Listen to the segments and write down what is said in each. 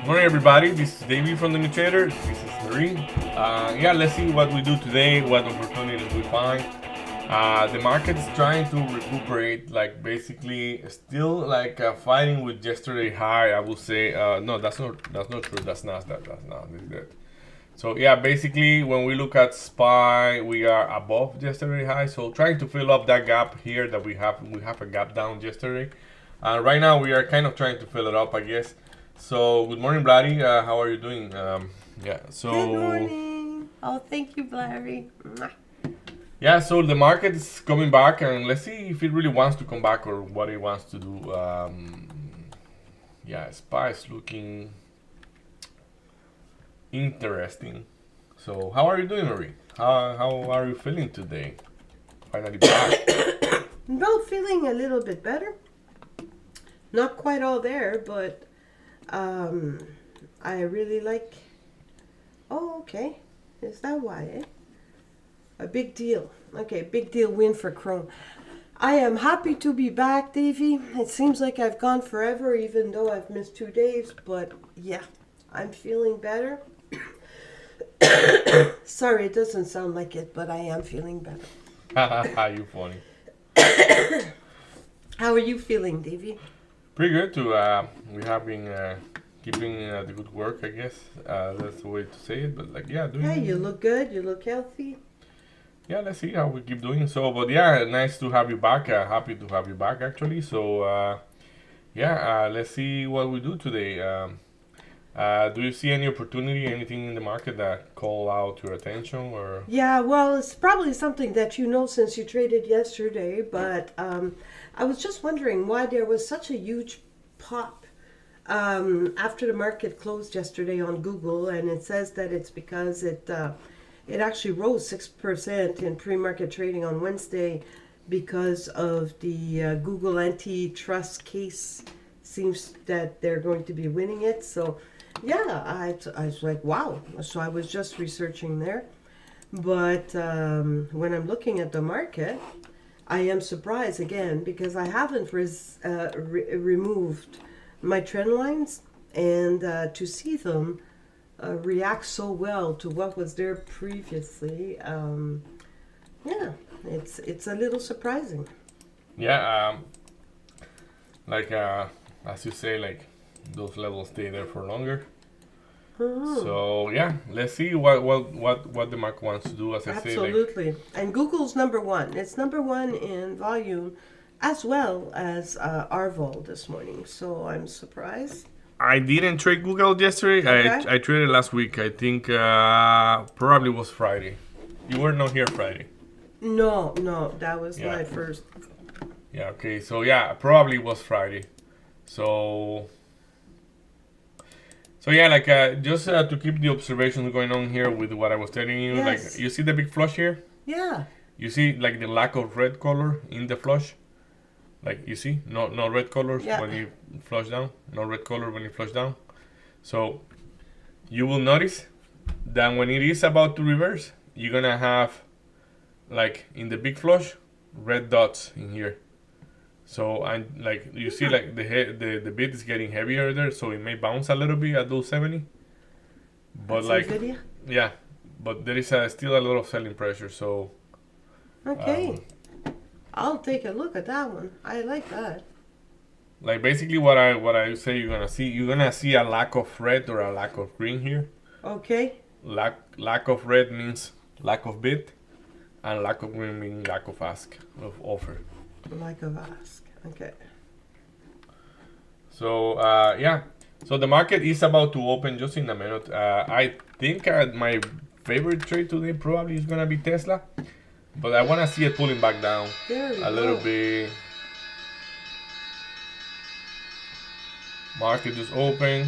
Morning, everybody. This is Davey from the New Trader. This is Marie. Yeah, let's see what we do today, what opportunities we find. The market's trying to recuperate, like basically still like fighting with yesterday high. I will say, no, that's not true. That's Nasdaq. That's not. This is good. So yeah, basically when we look at SPY, we are above yesterday high. So trying to fill up that gap here that we have a gap down yesterday. Right now we are kind of trying to fill it up, I guess. So good morning, Bloody. How are you doing? Yeah. So Good morning. Oh, thank you, Larry. yeah, so the market is coming back, and let's see if it really wants to come back or what it wants to do. Yeah, SPY is looking interesting. So how are you doing, Marie? How are you feeling today? Finally back. Well, feeling a little bit better. Not quite all there, but I really like. Oh, okay. Is that why? Eh? A big deal. Okay, big deal win for Chrome. I am happy to be back, Davey. It seems like I've gone forever, even though I've missed 2 days. But yeah, I'm feeling better. Sorry, it doesn't sound like it, but I am feeling better. You funny. How are you feeling, Davey? Pretty good too. We have been keeping the good work, I guess. That's the way to say it. But like, yeah, doing. Yeah, you look good. You look healthy. Yeah, let's see how we keep doing. So, but yeah, nice to have you back. Happy to have you back, actually. So, yeah, let's see what we do today. Do you see any opportunity, anything in the market that call out your attention, or? Yeah, well, it's probably something that you know since you traded yesterday, but I was just wondering why there was such a huge pop after the market closed yesterday on Google, and it says that it's because it actually rose 6% in pre-market trading on Wednesday because of the Google antitrust case. Seems that they're going to be winning it. So, yeah, I was like, wow. So I was just researching there. But when I'm looking at the market, I am surprised again because I haven't removed my trend lines, and to see them react so well to what was there previously, yeah, it's a little surprising. Yeah, like as you say, like those levels stay there for longer. So yeah, let's see what the market wants to do. As I say, like Absolutely. And Google's number one. It's number one in volume as well as Arvol this morning. So I'm surprised. I didn't trade Google yesterday. Okay. I traded last week. I think probably was Friday. You were not here Friday. No, that was Yeah. my first. Yeah. Okay. So yeah, probably was Friday. So yeah, like just to keep the observations going on here with what I was telling you. Yes. Like you see the big flush here. Yeah. You see like the lack of red color in the flush. Like you see, no red colors Yeah. when you flush down. No red color when you flush down. So you will notice that when it is about to reverse, you're gonna have like in the big flush red dots in here. So and like you see like the bit is getting heavier there, so it may bounce a little bit at those 70. But That's like NVIDIA? yeah, but there is still a lot of selling pressure. So Okay. I'll take a look at that one. I like that. like basically what I say you're gonna see a lack of red or a lack of green here. Okay. Lack of red means lack of bid, and lack of green means lack of ask of offer. Like a ask. Okay. So yeah, so the market is about to open just in a minute. I think my favorite trade today probably is gonna be Tesla, but I wanna see it pulling back down There we a little go. bit. Market just open.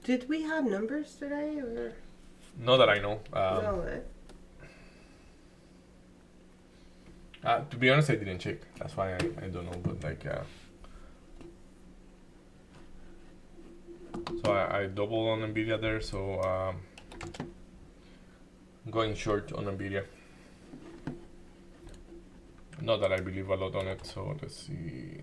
Did we have numbers today or Not that I know. no? To be honest, I didn't check. That's why I don't know. But like, so I doubled on Nvidia there. So going short on Nvidia. Not that I believe a lot on it, so let's see.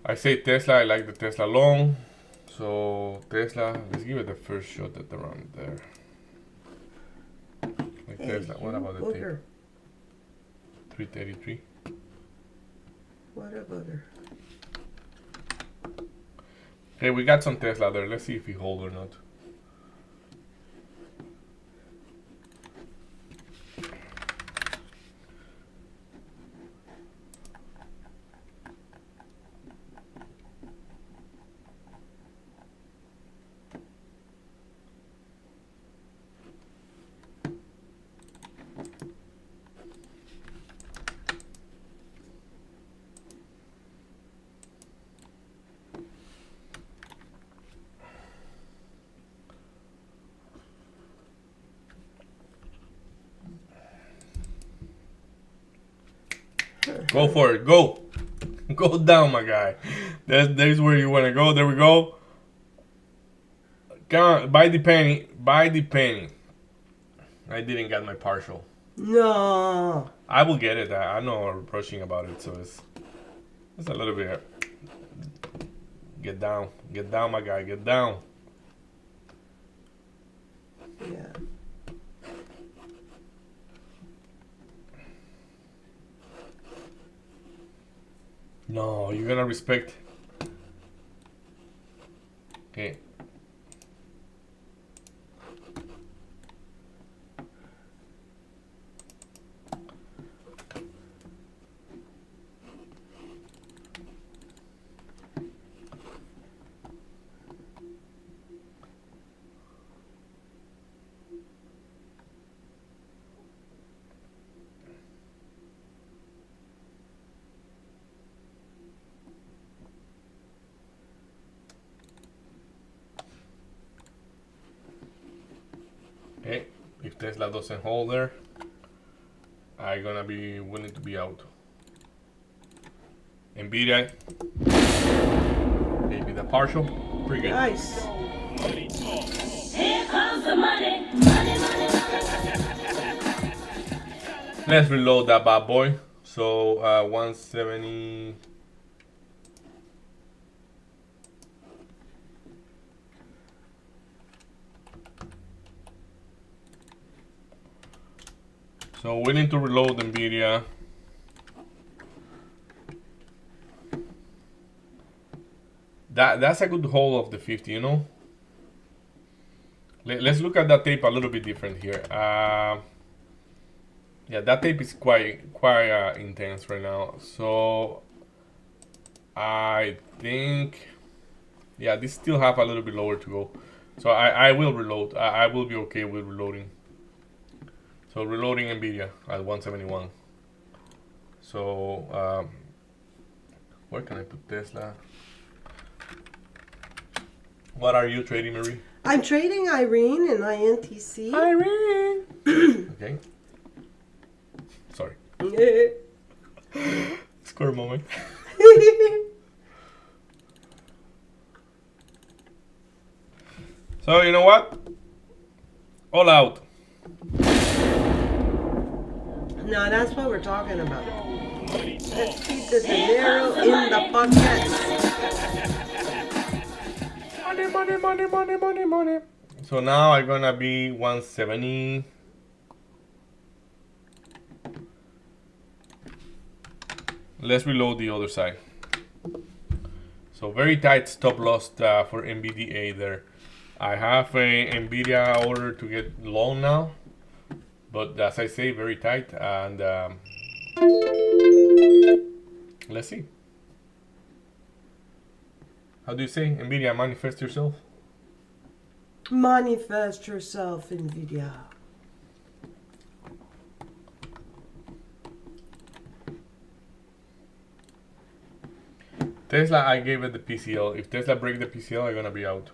I say Tesla, I like the Tesla long. So Tesla, let's give it the first shot at around there. Like Hey, Tesla, what about the tape? booger. 333. What a booger. Okay, we got some Tesla there. Let's see if he hold or not. Go for it. Go. Go down, my guy. There's where you want to go. There we go. Come on. Buy the penny. Buy the penny. I didn't get my partial. No. I will get it. I'm not rushing about it. So it's a little bit. Get down. Get down, my guy. Get down. Yeah. No, you're gonna respect. Okay. Okay, if Tesla doesn't hold there, I'm gonna be willing to be out. Nvidia, maybe the partial, pretty good. Nice. Here comes the money, money, money, Let's reload that bad boy. So 170. So we need to reload Nvidia. That's a good hold of the 50, you know. Let's look at that tape a little bit different here. Yeah, that tape is quite intense right now. So I think, yeah, this still have a little bit lower to go. So I will reload. I will be okay with reloading. So reloading Nvidia at 171. So where can I put Tesla? What are you trading, Marie? I'm trading Irene and INTC. Irene. Okay. Sorry. Score moment. So you know what? All out. No, that's what we're talking about. Let's keep the dinero in the pockets. Money, money, money, money, money, money. So now I'm gonna be 170. Let's reload the other side. So very tight stop loss for NVDA there. I have a Nvidia order to get long now, but as I say, very tight. And let's see. How do you say? Nvidia, manifest yourself? Manifest yourself, Nvidia. Tesla, I gave it the PCL. If Tesla break the PCL, I'm gonna be out.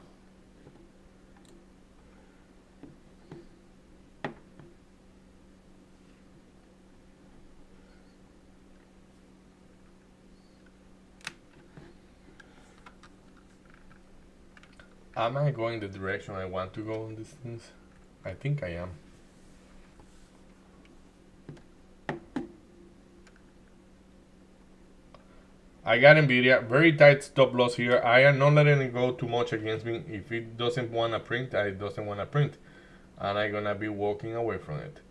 Am I going the direction I want to go on these things? I think I am. I got Nvidia, very tight stop loss here. I am not letting it go too much against me. If it doesn't want to print, it doesn't want to print. And I'm going to be walking away from it.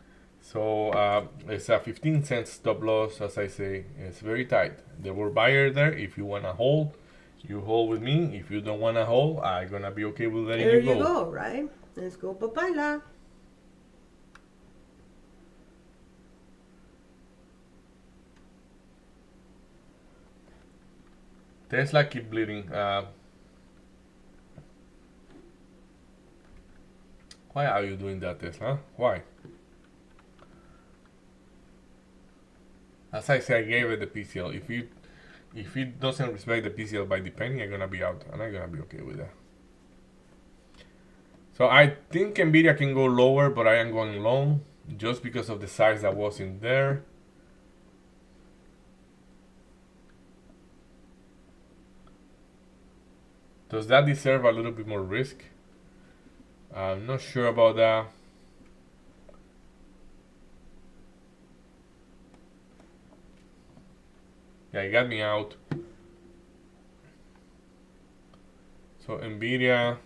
So it's a 15-cent stop loss, as I say. It's very tight. There were buyers there. If you want to hold, you hold with me. If you don't want to hold, I'm going to be okay with letting There you you go. go, right? Let's go, papayla. Tesla keep bleeding. Why are you doing that, Tesla? Why? As I say, I gave it the PCL. If it doesn't respect the PCL by the penny, I'm gonna be out, and I'm gonna be okay with that. So I think Nvidia can go lower, but I am going long just because of the size that was in there. Does that deserve a little bit more risk? I'm not sure about that. Yeah, it got me out. So Nvidia.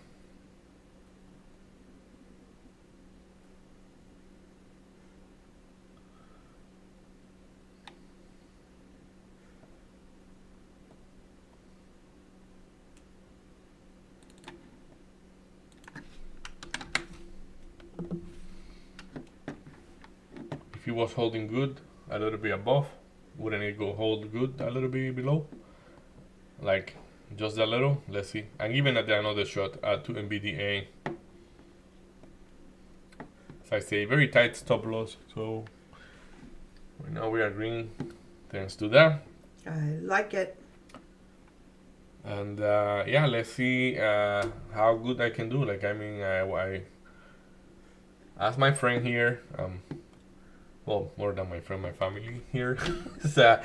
If it was holding good, a little bit above, wouldn't it go hold good a little bit below? Like just a little. Let's see. I'm giving it another shot to NVDA. As I say, very tight stop loss. So right now we are green thanks to that. I like it. And yeah, let's see how good I can do. Like, I mean, I asked my friend here, well, more than my friend, my family here. So,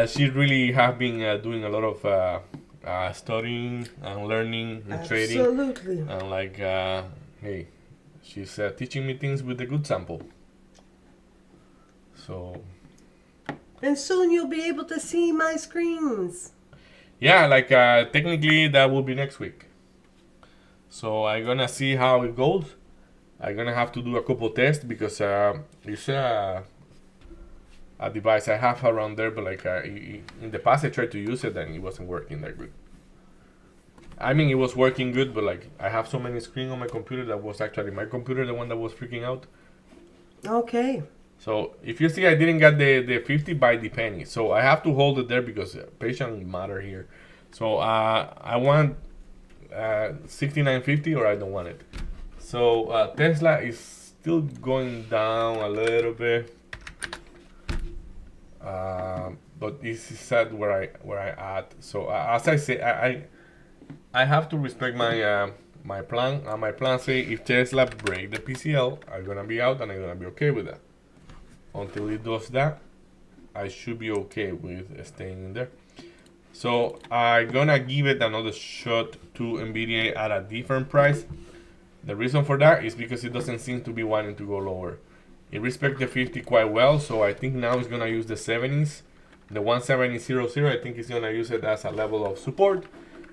she really have been doing a lot of studying and learning and trading. Absolutely. And like, hey, she's teaching me things with a good sample. So And soon you'll be able to see my screens. yeah, like technically that will be next week. So I'm gonna see how it goes. I'm gonna have to do a couple tests because it's a device I have around there, but like in the past I tried to use it and it wasn't working that good. I mean, it was working good, but like I have so many screens on my computer that was actually my computer the one that was freaking out. Okay. So if you see, I didn't get the 50 by the penny, so I have to hold it there because patience matter here. So I want 69.50 or I don't want it. So Tesla is still going down a little bit, but this is at where I at. So as I say, I have to respect my my plan. My plan say if Tesla break the PCL, I'm gonna be out and I'm gonna be okay with that. Until it does that, I should be okay with staying in there. So I'm gonna give it another shot to NVIDIA at a different price. The reason for that is because it doesn't seem to be wanting to go lower. It respects the 50 quite well, so I think now it's gonna use the 70s. The 170.00, I think it's gonna use it as a level of support.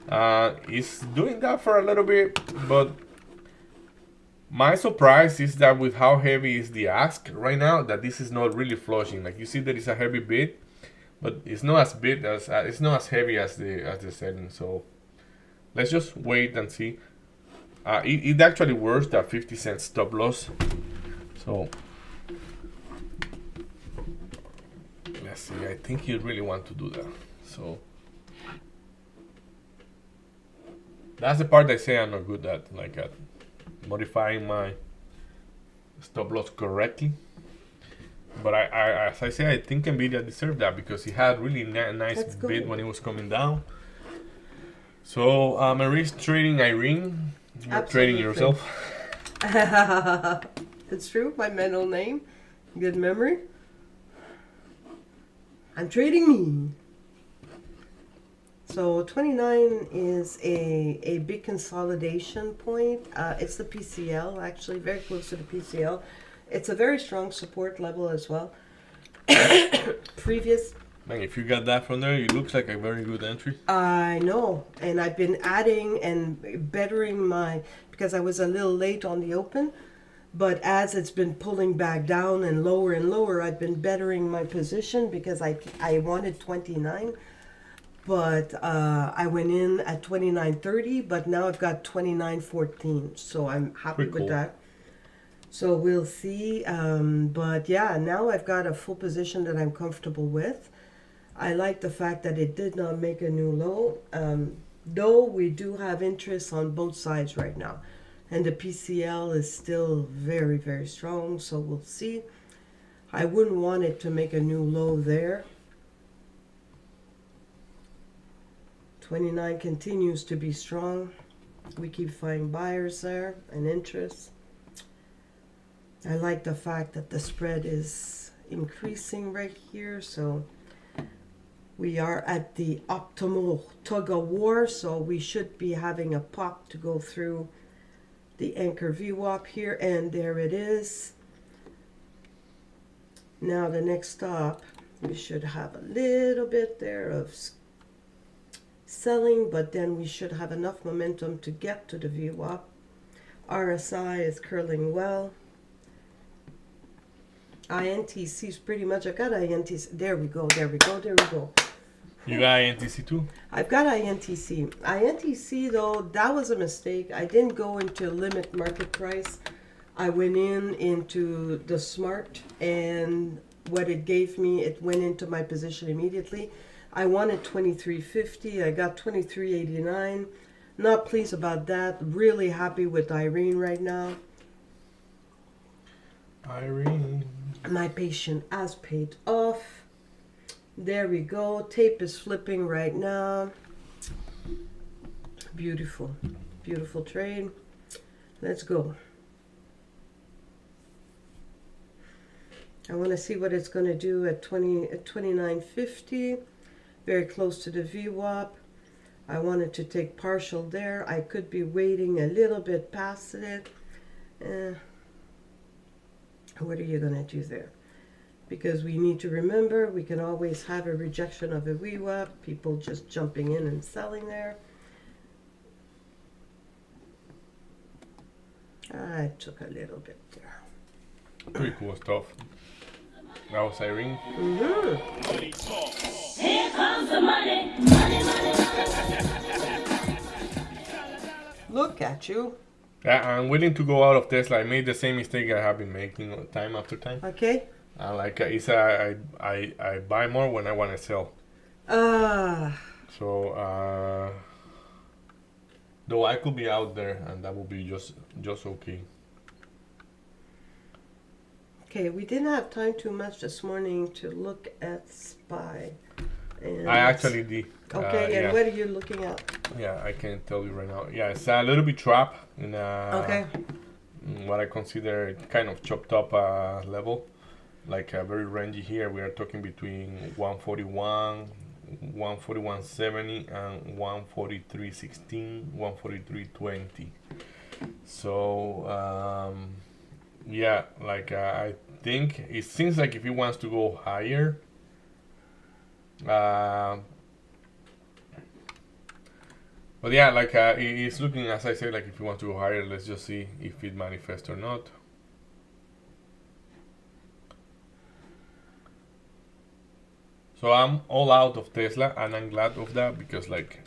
It's doing that for a little bit, but my surprise is that with how heavy is the ask right now, that this is not really flushing. Like you see, there is a heavy bid, but it's not as big as it's not as heavy as the setting. So let's just wait and see. It actually works that 50-cent stop loss. So let's see. I think you really want to do that. So that's the part I say I'm not good at, like at modifying my stop loss correctly. But I as I say, I think NVIDIA deserved that because it had really nice That's bid good. when it was coming down. So Marie's trading Irene. You're trading Absolutely. yourself. It's true, my middle name. Good memory. I'm trading me. So 29 is a big consolidation point. It's the PCL, actually, very close to the PCL. It's a very strong support level as well. Previous, Man, if you got that from there, it looks like a very good entry. I know, and I've been adding and bettering because I was a little late on the open, but as it's been pulling back down and lower, I've been bettering my position because I wanted 29. But I went in at 29.30, but now I've got 29.14, so I'm happy Pretty with cool. that. So we'll see. But yeah, now I've got a full position that I'm comfortable with. I like the fact that it did not make a new low, though we do have interest on both sides right now. And the PCL is still very, very strong, so we'll see. I wouldn't want it to make a new low there. 29 continues to be strong. We keep finding buyers there and interest. I like the fact that the spread is increasing right here, so we are at the optimal tug of war, so we should be having a pop to go through the anchor VWAP here, and there it is. Now the next stop, we should have a little bit there of selling, but then we should have enough momentum to get to the VWAP. RSI is curling well. INTC is pretty much, I got INTC, there we go. You got NTC too? I've got INTC. INTC though, that was a mistake. I didn't go into limit market price. I went into the smart, and what it gave me, it went into my position immediately. I wanted 23.50. I got 23.89. Not pleased about that. Really happy with Irene right now. Irene. My patient has paid off. There we go. Tape is flipping right now. Beautiful. Beautiful trade. Let's go. I want to see what it's going to do at 29.50. Very close to the VWAP. I wanted to take partial there. I could be waiting a little bit past it. What are you going to do there? Because we need to remember, we can always have a rejection of a VWAP. People just jumping in and selling there. I took a little bit there. Pretty cool stuff. That was Irene. Here comes the money. Money, money, money. Look at you. Yeah, I'm willing to go out of Tesla. I made the same mistake I have been making time after time. Okay. I buy more when I want to sell. So though I could be out there and that would be just okay. Okay, we didn't have time too much this morning to look at SPY. And I actually did. Okay, and yeah. what are you looking at? Yeah, I can tell you right now. Yeah, it's a little bit trap in Okay. what I consider kind of chopped up level, like very rangy here. We are talking between 141, 141.70 and 143.16, 143.20. So yeah, like I think it seems like if he wants to go higher, but yeah, like it's looking, as I said, like if you want to go higher, let's just see if it manifests or not. So I'm all out of Tesla, and I'm glad of that because like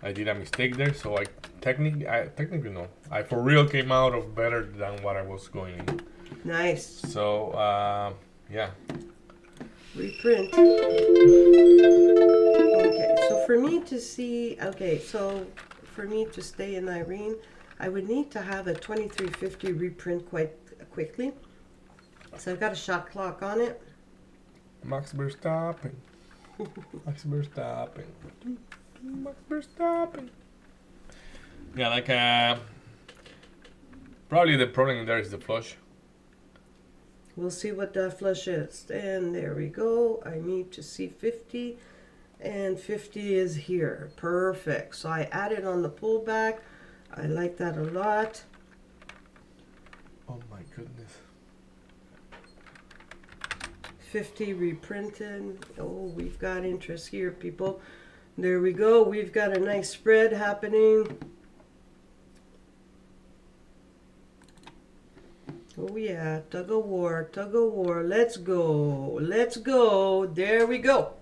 I did a mistake there. So I technically no, I for real came out of better than what I was going in. Nice. So yeah. Reprint. Okay, so for me to see, so for me to stay in Irene, I would need to have a 23.50 reprint quite quickly. So I've got a shot clock on it. Max Verstappen. Max Verstappen. Max Verstappen. Yeah, like probably the problem in there is the flush. We'll see what that flush is. And there we go. I need to see 50. and 50 is here. Perfect. So I added on the pullback. I like that a lot. Oh my goodness. 50 reprinted. Oh, we've got interest here, people. There we go. We've got a nice spread happening. Oh yeah, tug of war, tug of war. Let's go, let's go. There we go.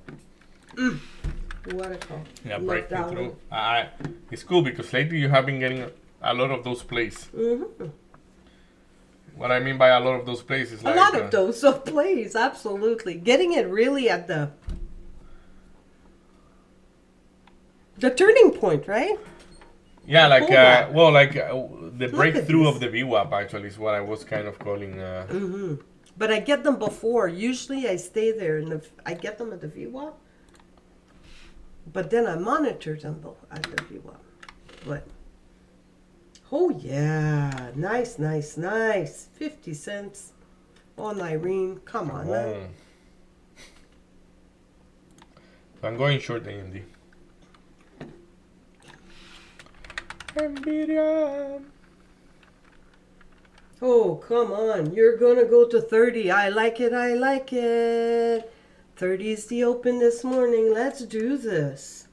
What a call. Yeah, Love breaking that through. one. It's cool because lately you have been getting a lot of those plays. What I mean by a lot of those plays is A like lot of those so plays, absolutely. Getting it really at the turning point, right? yeah, like pullback. well, like the at breakthrough this. of the VWAP actually is what I was kind of calling. But I get them before. Usually I stay there and I get them at the VWAP. But then I monitor them at the VWAP. But oh yeah, nice, nice, nice. 50 cents on Irene. Come on, man. Oh. So I'm going short AMD. Nvidia. Oh, come on. You're going to go to 30. I like it. I like it. 30 is the open this morning. Let's do this.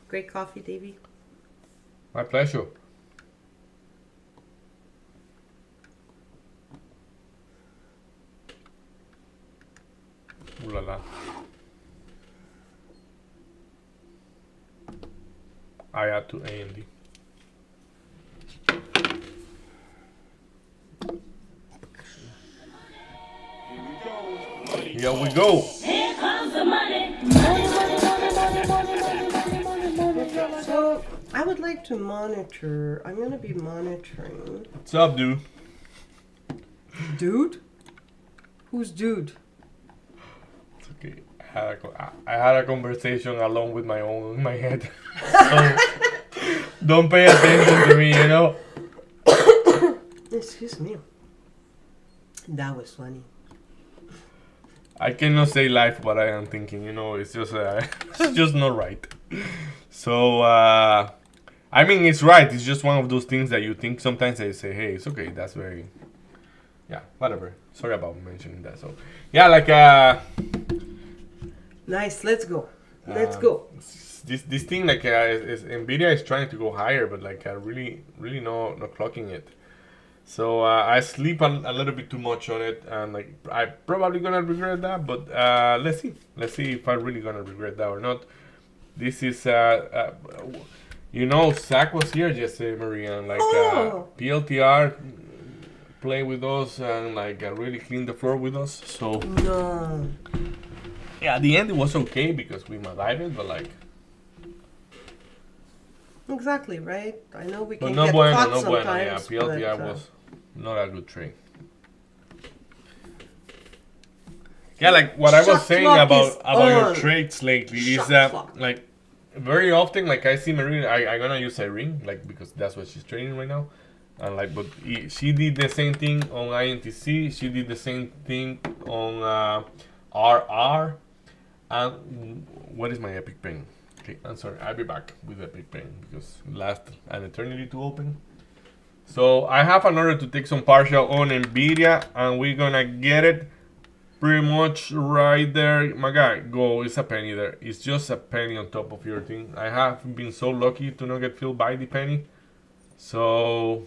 Great coffee, Davey. My pleasure. Ooh la la. I add to AMD. Here we go. Here comes the money. So, I would like to monitor. I'm going to be monitoring. What's up, dude? Dude? Who's dude? It's okay. I had a conversation alone with my own in my head. So don't pay attention to me, you know. Excuse me. That was funny. I cannot say life what I am thinking, you know. It's just it's just not right. So I mean, it's right. It's just one of those things that you think sometimes. They say, hey, it's okay. That's very, yeah, whatever. Sorry about mentioning that. So yeah, like Nice. Let's go. Let's go. this thing like is Nvidia is trying to go higher, but like really not clocking it. So I sleep a little bit too much on it, and like I probably gonna regret that. But let's see if I really gonna regret that or not. This is you know, Zach was here yesterday, Maria, and like PLTR play with us and like really clean the floor with us. So No. yeah, at the end it was okay because we modified it, but like. Exactly, right? I know we But can no get bueno, caught no bueno. Yeah, sometimes. PLTR but, was not a good trade. Yeah, like what I was Shot saying clock about is your on. trades lately is Shot that clock. like very often like I see Marina, I'm gonna use Irene like because that's what she's trading right now, and like but she did the same thing on INTC. She did the same thing on RR. And what is my epic pen? Okay, I'm sorry. I'll be back with epic pen because it lasts an eternity to open. So I have an order to take some partial on Nvidia, and we're gonna get it pretty much right there. My guy, go. It's a penny there. It's just a penny on top of your thing. I have been so lucky to not get filled by the penny. So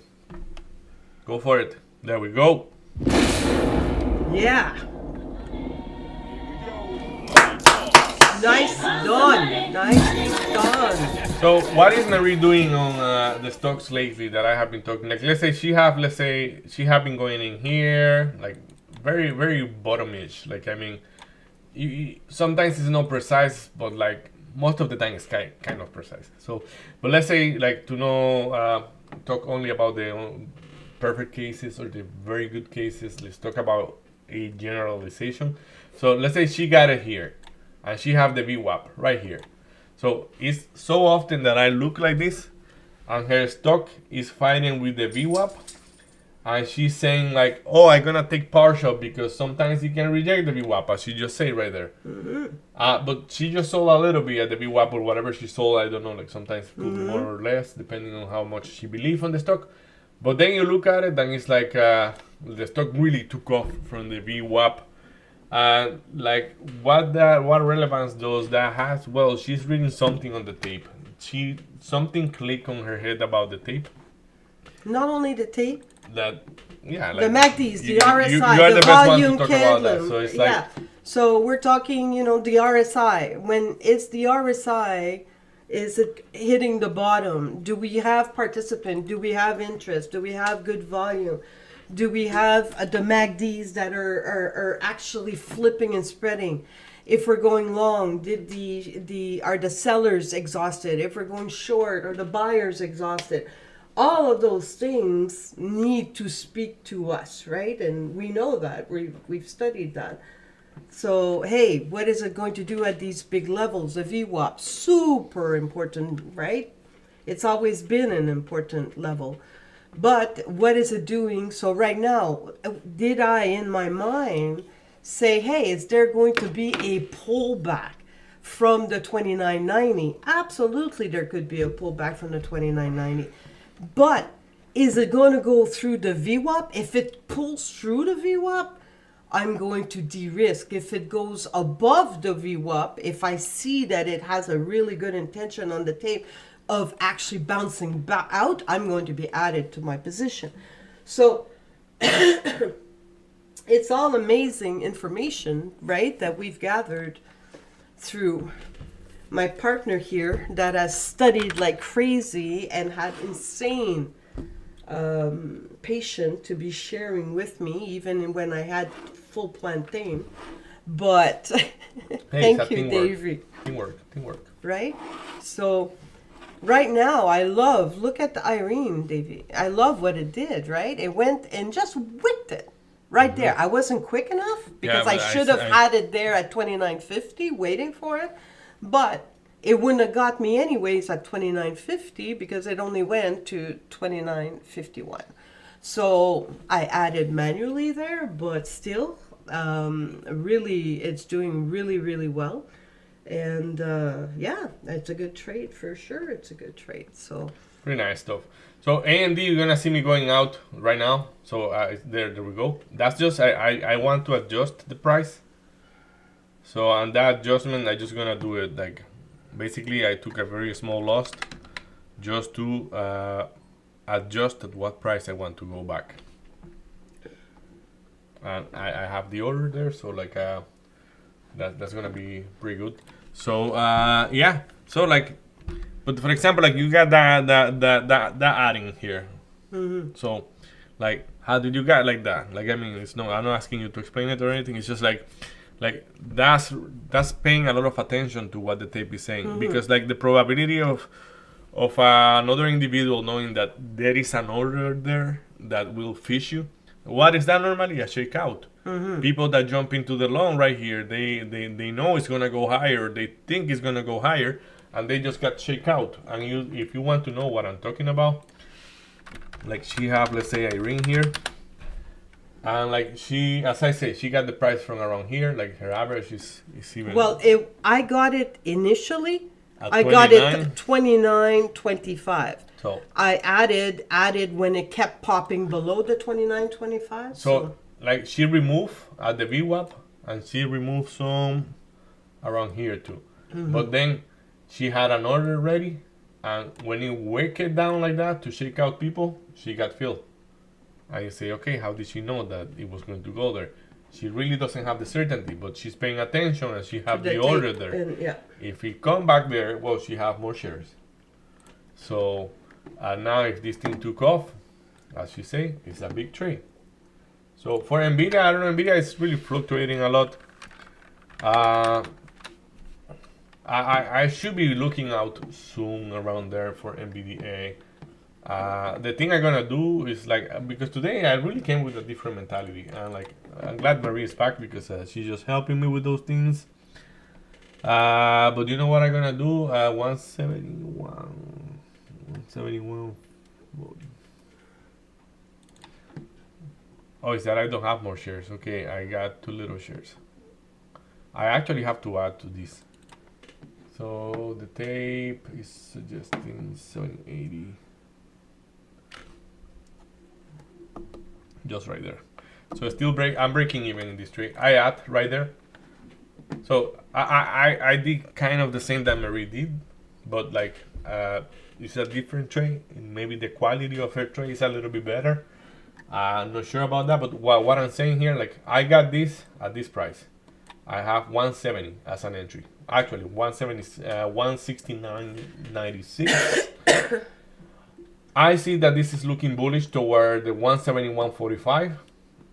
go for it. There we go. Yeah. Nice done. Nicely done. So what is Marie doing on the stocks lately that I have been talking? Like let's say she have been going in here, like very bottom-ish. Like I mean, sometimes it's not precise, but like most of the time it's kind of precise. So, but let's say like to know talk only about the perfect cases or the very good cases. Let's talk about a generalization. So let's say she got it here. And she have the VWAP right here. So it's so often that I look like this and her stock is fighting with the VWAP and she's saying like, "Oh, I'm gonna take partial because sometimes you can reject the VWAP," as she just say right there. But she just sold a little bit at the VWAP or whatever she sold. I don't know, like sometimes it could be more or less depending on how much she believes on the stock. But then you look at it, and it's like the stock really took off from the VWAP. And like, what relevance does that has? Well, she's reading something on the tape. Something clicked on her head about the tape. Not only the tape, That yeah, the like MACDs, the you RSI, are the the best one to volume talk about that. candle. So it's like Yeah. So we're talking, the RSI. When it's the RSI, is it hitting the bottom? Do we have participant? Do we have interest? Do we have good volume? Do we have the MACDs that are actually flipping and spreading? If we're going long, are the sellers exhausted? If we're going short, are the buyers exhausted? All of those things need to speak to us, right? And we know that. We've studied that. So, hey, what is it going to do at these big levels? The VWAP, super important, right? It's always been an important level. But what is it doing? So right now, did I, in my mind, say, hey, is there going to be a pullback from the 29.90? Absolutely, there could be a pullback from the 29.90. But is it going to go through the VWAP? If it pulls through the VWAP, I'm going to de-risk. If it goes above the VWAP, if I see that it has a really good intention on the tape of actually bouncing back out, I'm going to be added to my position. So it's all amazing information, right, that we've gathered through my partner here that has studied like crazy and had insane patience to be sharing with me, even when I had full plantain. But hey, thank you, Davey. Teamwork. Right? So right now, look at the Irene, Davey. I love what it did, right? It went and just whipped it right there. I wasn't quick enough because I but should have had it there at 29.50 waiting for it. But it wouldn't have got me anyways at 29.50 because it only went to 29.51. So I added manually there, but still, really, it's doing really, really well. And yeah, it's a good trade for sure. It's a good trade. So Pretty nice stuff. So AMD, you're gonna see me going out right now. So there we go. That's just I want to adjust the price. So on that adjustment, I just gonna do it like basically I took a very small loss just to adjust at what price I want to go back. And I have the order there, so like that's gonna be pretty good. So yeah, so like, but for example, like you got that adding here. So like, how did you get like that? Like, I mean, it's no, I'm not asking you to explain it or anything. It's just like that's paying a lot of attention to what the tape is saying, because like the probability of another individual knowing that there is an order there that will fish you. What is that normally? A shakeout. People that jump into the long right here, they know it's gonna go higher. They think it's gonna go higher, and they just got shake out. And you, if you want to know what I'm talking about, like she have, let's say, Irene here, and like she, as I say, she got the price from around here. Like her average is even. well, I got it initially. At I got it 29? 29.25. So I added when it kept popping below the 29.25. So like she removed at the VWAP, and she removed some around here too. But then she had an order ready, and when you work it down like that to shake out people, she got filled. And you say, okay, how did she know that it was going to go there? She really doesn't have the certainty, but she's paying attention and she have the order there. And, yeah. If we come back there, well, she have more shares. So now if this thing took off, as you say, it's a big trade. So for NVIDIA, I don't know, NVIDIA is really fluctuating a lot. I should be looking out soon around there for NVDA. The thing I'm gonna do is like, because today I really came with a different mentality, and like I'm glad Marie is back because she's just helping me with those things. But you know what I'm gonna do? 171. Oh, is that I don't have more shares? Okay, I got too little shares. I actually have to add to this. So the tape is suggesting 780. Just right there. So I'm breaking even in this trade. I add right there. So I did kind of the same that Marie did, but like it's a different trade. And maybe the quality of her trade is a little bit better. I'm not sure about that, but what I'm saying here, like I got this at this price. I have 170 as an entry. Actually, 170, 169.96. I see that this is looking bullish toward the 171.45.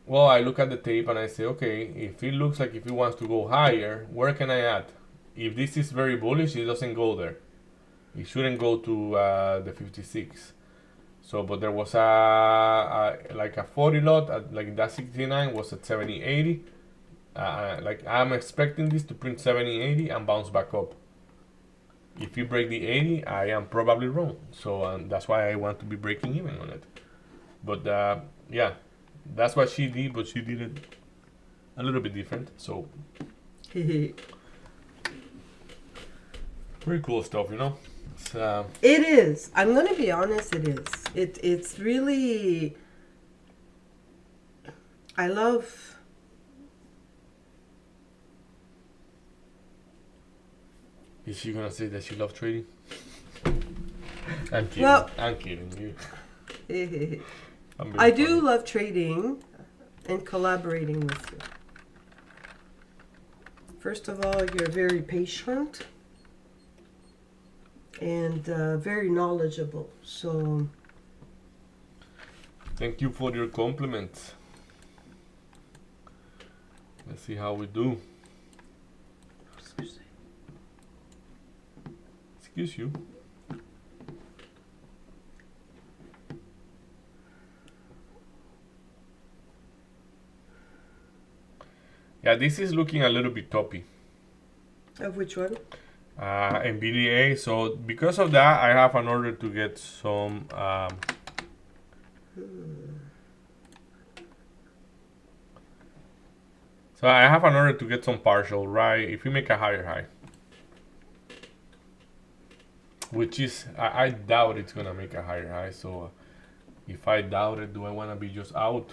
Well, I look at the tape and I say, okay, if it looks like if it wants to go higher, where can I add? If this is very bullish, it doesn't go there. It shouldn't go to the 56. So, but there was like a 40 lot, at, like that 69 was at 70.80. Like I'm expecting this to print 70.80 and bounce back up. If you break the 80, I am probably wrong. So that's why I want to be breaking even on it. But yeah, that's what she did, but she did it a little bit different. So pretty cool stuff, you know. It is. I'm gonna be honest. It is. It's really. I love. Is she gonna say that she loves trading? I'm kidding. Well, I'm kidding you. I do love trading and collaborating with you. First of all, you're very patient and very knowledgeable. So thank you for your compliment. Let's see how we do. Excuse you. Yeah, this is looking a little bit toppy. of which one? NVDA. So because of that, I have an order to get some. So I have an order to get some partial, right? If we make a higher high, which is I doubt it's gonna make a higher high. So if I doubt it, do I wanna be just out?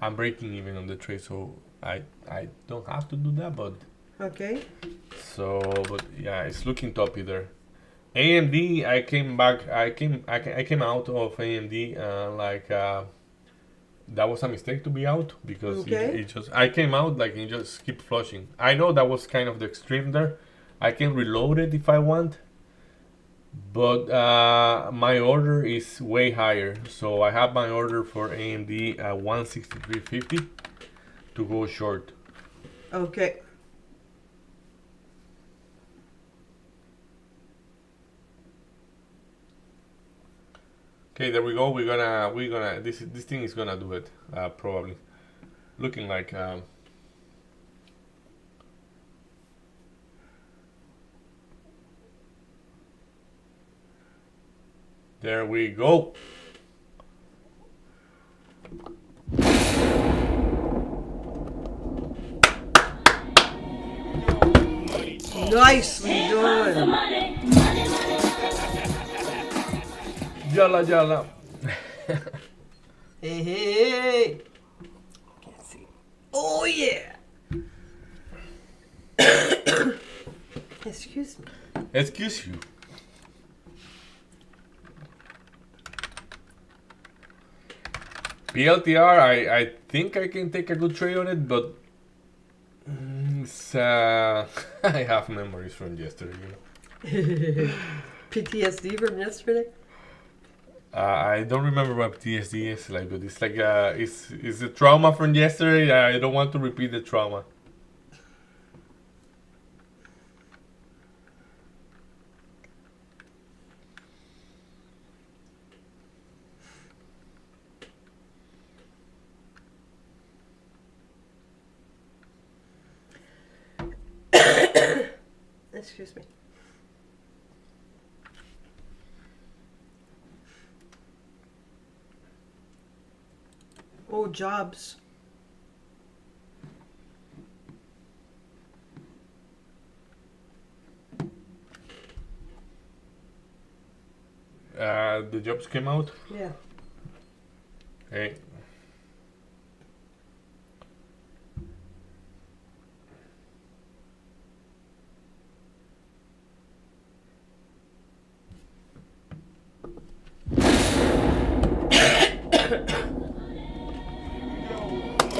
I'm breaking even on the trade, so I don't have to do that, but. Okay. So, but yeah, it's looking toppy there. AMD, I came back. I came out of AMD. That was a mistake to be out because Okay. it just. I came out like it just keep flushing. I know that was kind of the extreme there. I can reload it if I want, but my order is way higher. So I have my order for AMD at 163.50 to go short. Okay. Okay, there we go. We're gonna. This thing is gonna do it. Probably, looking like. There we go. Nicely The done. money, money, money. Yalla yalla. Hey, hey. Let's see. Oh yeah. Excuse me. Excuse you. PLTR, I think I can take a good trade on it, but I have memories from yesterday, you know. PTSD from yesterday. I don't remember what PTSD is like, but it's like it's a trauma from yesterday. I don't want to repeat the trauma. Excuse me. Oh, jobs. The jobs came out. Yeah. Okay.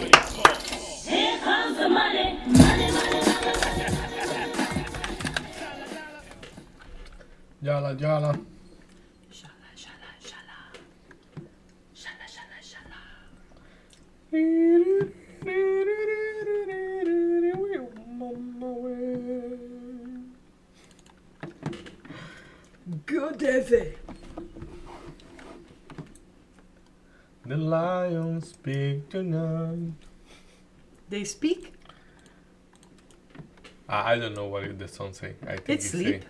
Here comes the money, money, money. Yala, yala. Shala, shala, shala. Shala, shala, shala. Good Eve. The lions speak tonight. They speak? I don't know what the song say. I think It's sleep. say,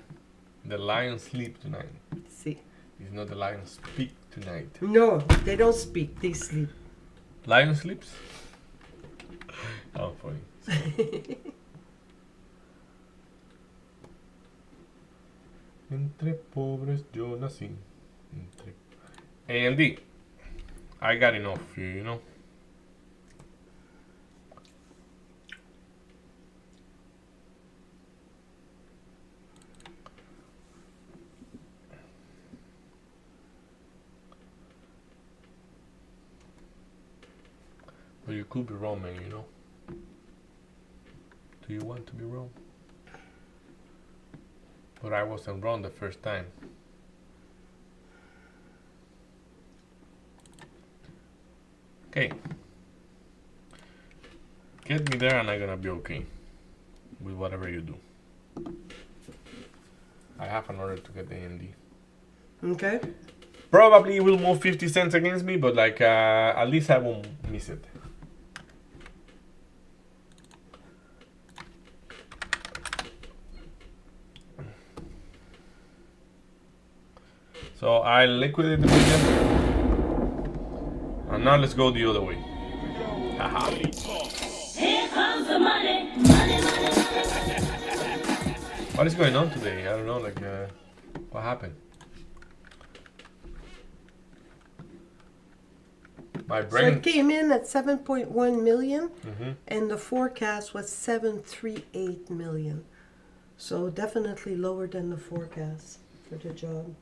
the lions sleep tonight. See. It's not the lions speak tonight. No, they don't speak. They sleep. Lion sleeps? Oh, funny. Entre pobres yo nací. AMD. I got enough for you, you know. But you could be wrong, man, you know. Do you want to be wrong? But I wasn't wrong the first time. Okay. Get me there and I'm gonna be okay with whatever you do. I have an order to get the AMD. Okay. Probably will move 50 cents against me, but like at least I won't miss it. So I liquidated the medium. And now let's go the other way. Haha. Here comes the money, money, money. What is going on today? I don't know, like, what happened? My So brain. it came in at 7.1 million, Mhm. and the forecast was 738 million. So definitely lower than the forecast for the job.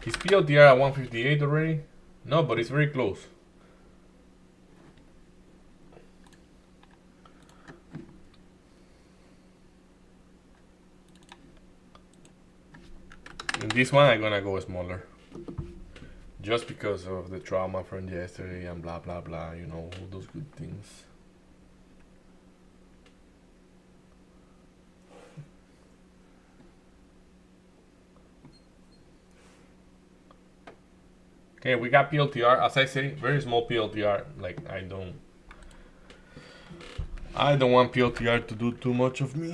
Is PLTR at 158 already? No, but it's very close. In this one, I'm gonna go smaller. Just because of the trauma from yesterday and blah blah blah, you know, all those good things. Okay, we got PLTR. As I say, very small PLTR. Like I don't want PLTR to do too much of me.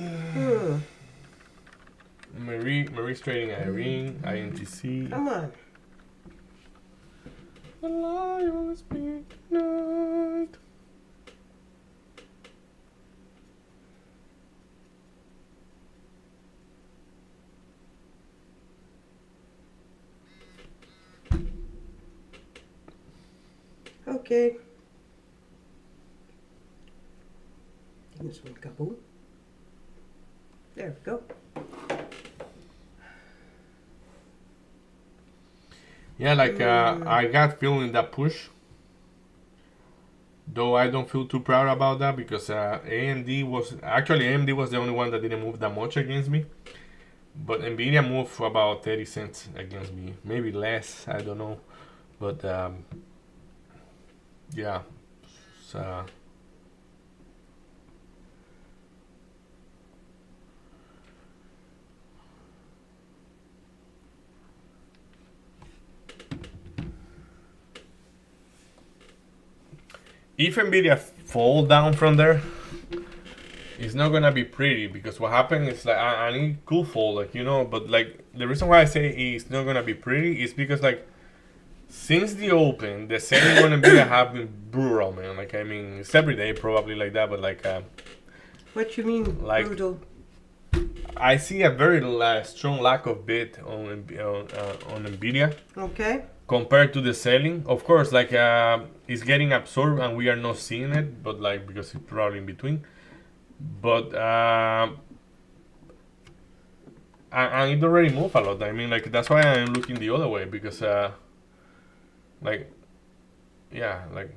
Marie's trading Irene, INTC. Come on. The lions speak tonight. Okay. This one, kaboom. There we go. Yeah, like I got feeling that push. Though I don't feel too proud about that because AMD was the only one that didn't move that much against me. But Nvidia moved for about 30 cents against me, maybe less. I don't know, but yeah. So, if Nvidia fall down from there, it's not gonna be pretty because what happened is like I need cool fall, like, you know. But like the reason why I say it's not gonna be pretty is because like Since the open, the selling on Nvidia have been brutal, man. Like I mean, it's every day probably like that, but like What you mean, Like- brutal? I see a very strong lack of bid on Nvidia Okay. compared to the selling. Of course, like it's getting absorbed and we are not seeing it, but like because it's probably in between. But and it already moved a lot. I mean, like that's why I'm looking the other way because like yeah, like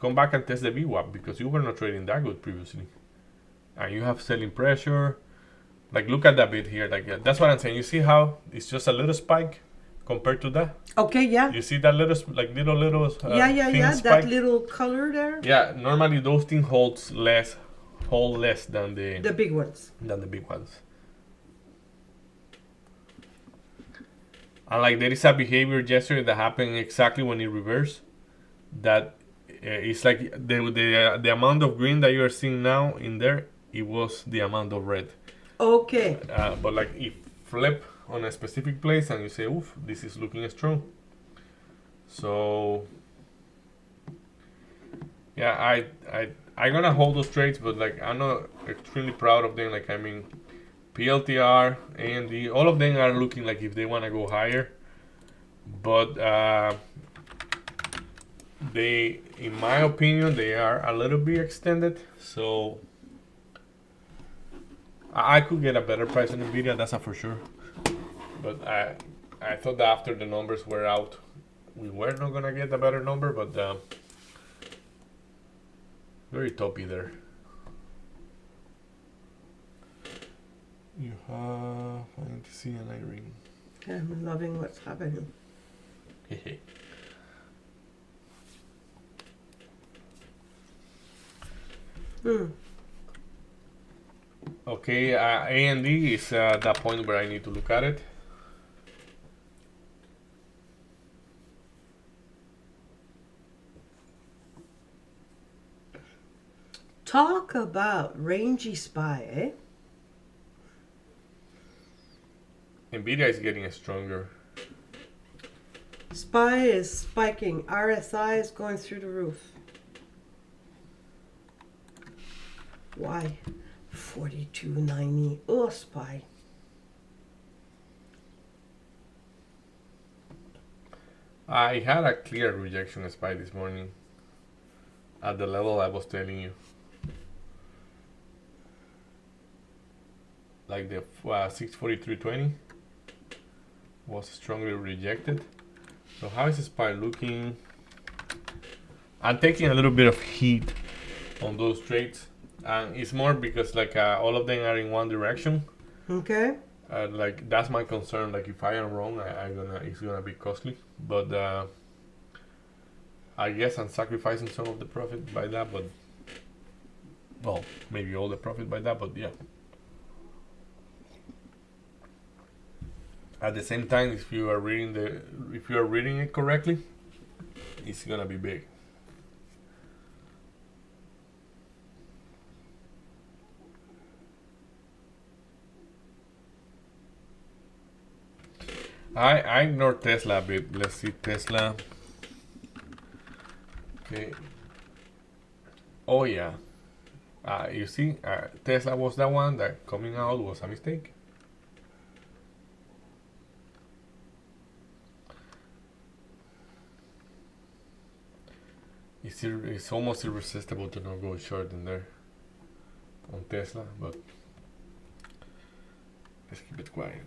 come back and test the VWAP because you were not trading that good previously, and you have selling pressure. Like look at that bit here. Like that's what I'm saying. You see how it's just a little spike compared to that. Okay, yeah. You see that little little Yeah. thin That spike? little color there. Yeah, normally those things hold less than The big ones. the big ones. And like there is a behavior yesterday that happened exactly when it reversed. That it's like the amount of green that you are seeing now in there, it was the amount of red. Okay. But like it flip on a specific place and you say, oof, this is looking strong. So yeah, I gonna hold those trades, but like I'm not extremely proud of them. Like I mean, PLTR, AMD, all of them are looking like if they wanna go higher, but they, in my opinion, they are a little bit extended. So I could get a better price on Nvidia, that's a for sure. But I thought that after the numbers were out, we were not gonna get a better number, but very toppy there. You have INTC and Irene. I'm loving what's happening. Okay, AMD is that point where I need to look at it. Talk about rangy spy, eh? Nvidia is getting stronger. Spy is spiking. RSI is going through the roof. Why? 42.90. Oh, spy. I had a clear rejection SPY this morning at the level I was telling you. Like the 643.20 was strongly rejected. So how is SPY looking? I'm taking a little bit of heat on those trades, and it's more because like all of them are in one direction. Okay. Like that's my concern. Like if I am wrong, it's gonna be costly. But I guess I'm sacrificing some of the profit by that. But well, maybe all the profit by that. But yeah. At the same time, if you are reading it correctly, it's gonna be big. I ignore Tesla a bit. Let's see Tesla. Okay. Oh yeah. You see, Tesla was that one that coming out was a mistake. It's almost irresistible to not go short in there on Tesla, but let's keep it quiet.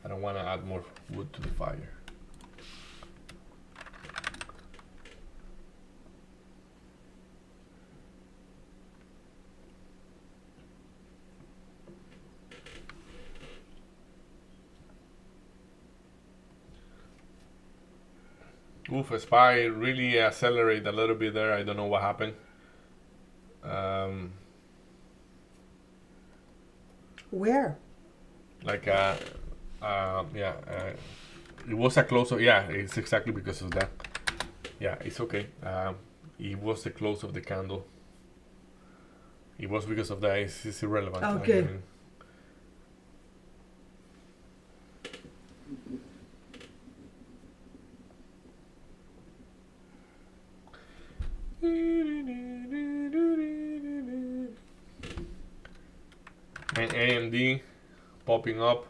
I don't want to add more wood to the fire. Oof, SPY really accelerated a little bit there. I don't know what happened. Where? Like it was a close of, yeah, it's exactly because of that. Yeah, it's okay. It was the close of the candle. It was because of that. It's irrelevant. Okay. I mean, RMD popping up.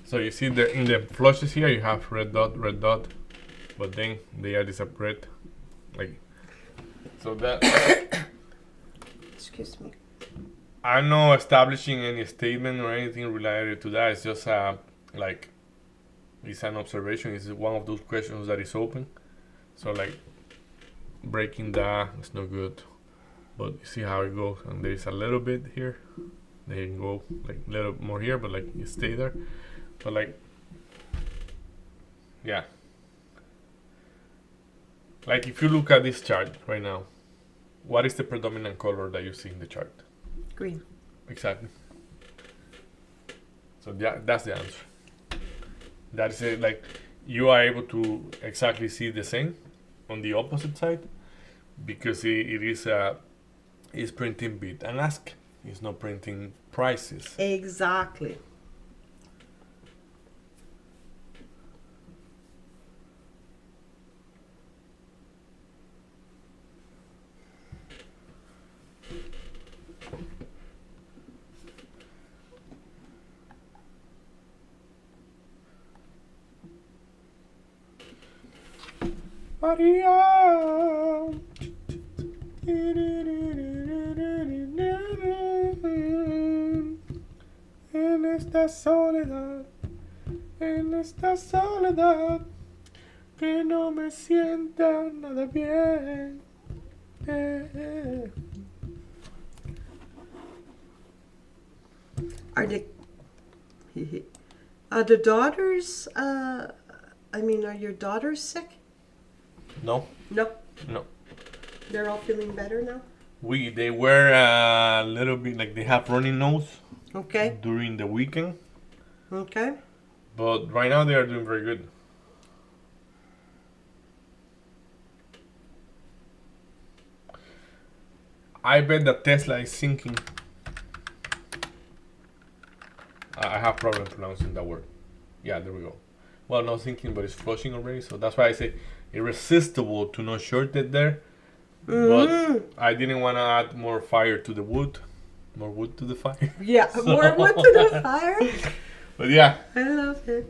So you see the in the flushes here you have red dot, but then they are separate, like so that. Excuse me. I'm not establishing any statement or anything related to that. It's just like it's an observation. It's one of those questions that is open. So like breaking that is no good, but you see how it goes, and there is a little bit here. There you go, like a little more here, but like you stay there. But like, yeah. Like if you look at this chart right now, what is the predominant color that you see in the chart? Green. Exactly. So that's the answer. That is it. Like you are able to exactly see the same on the opposite side because it is printing bid and ask. It's not printing prices. Exactly. Maria. En esta soledad, que no me sienta nada bien. Are the daughters? Are your daughters sick? No, No. no. They're all feeling better now. They were a little bit like they have runny nose Okay. during the weekend, Okay. but right now they are doing very good. I bet that Tesla is sinking. I have problem pronouncing that word. Yeah, there we go. Well, not sinking, but it's flushing already. So that's why I say irresistible to not short it there. But I didn't want to add more fire to the wood. More wood to the fire. Yeah. More wood to the fire. But yeah. I love it.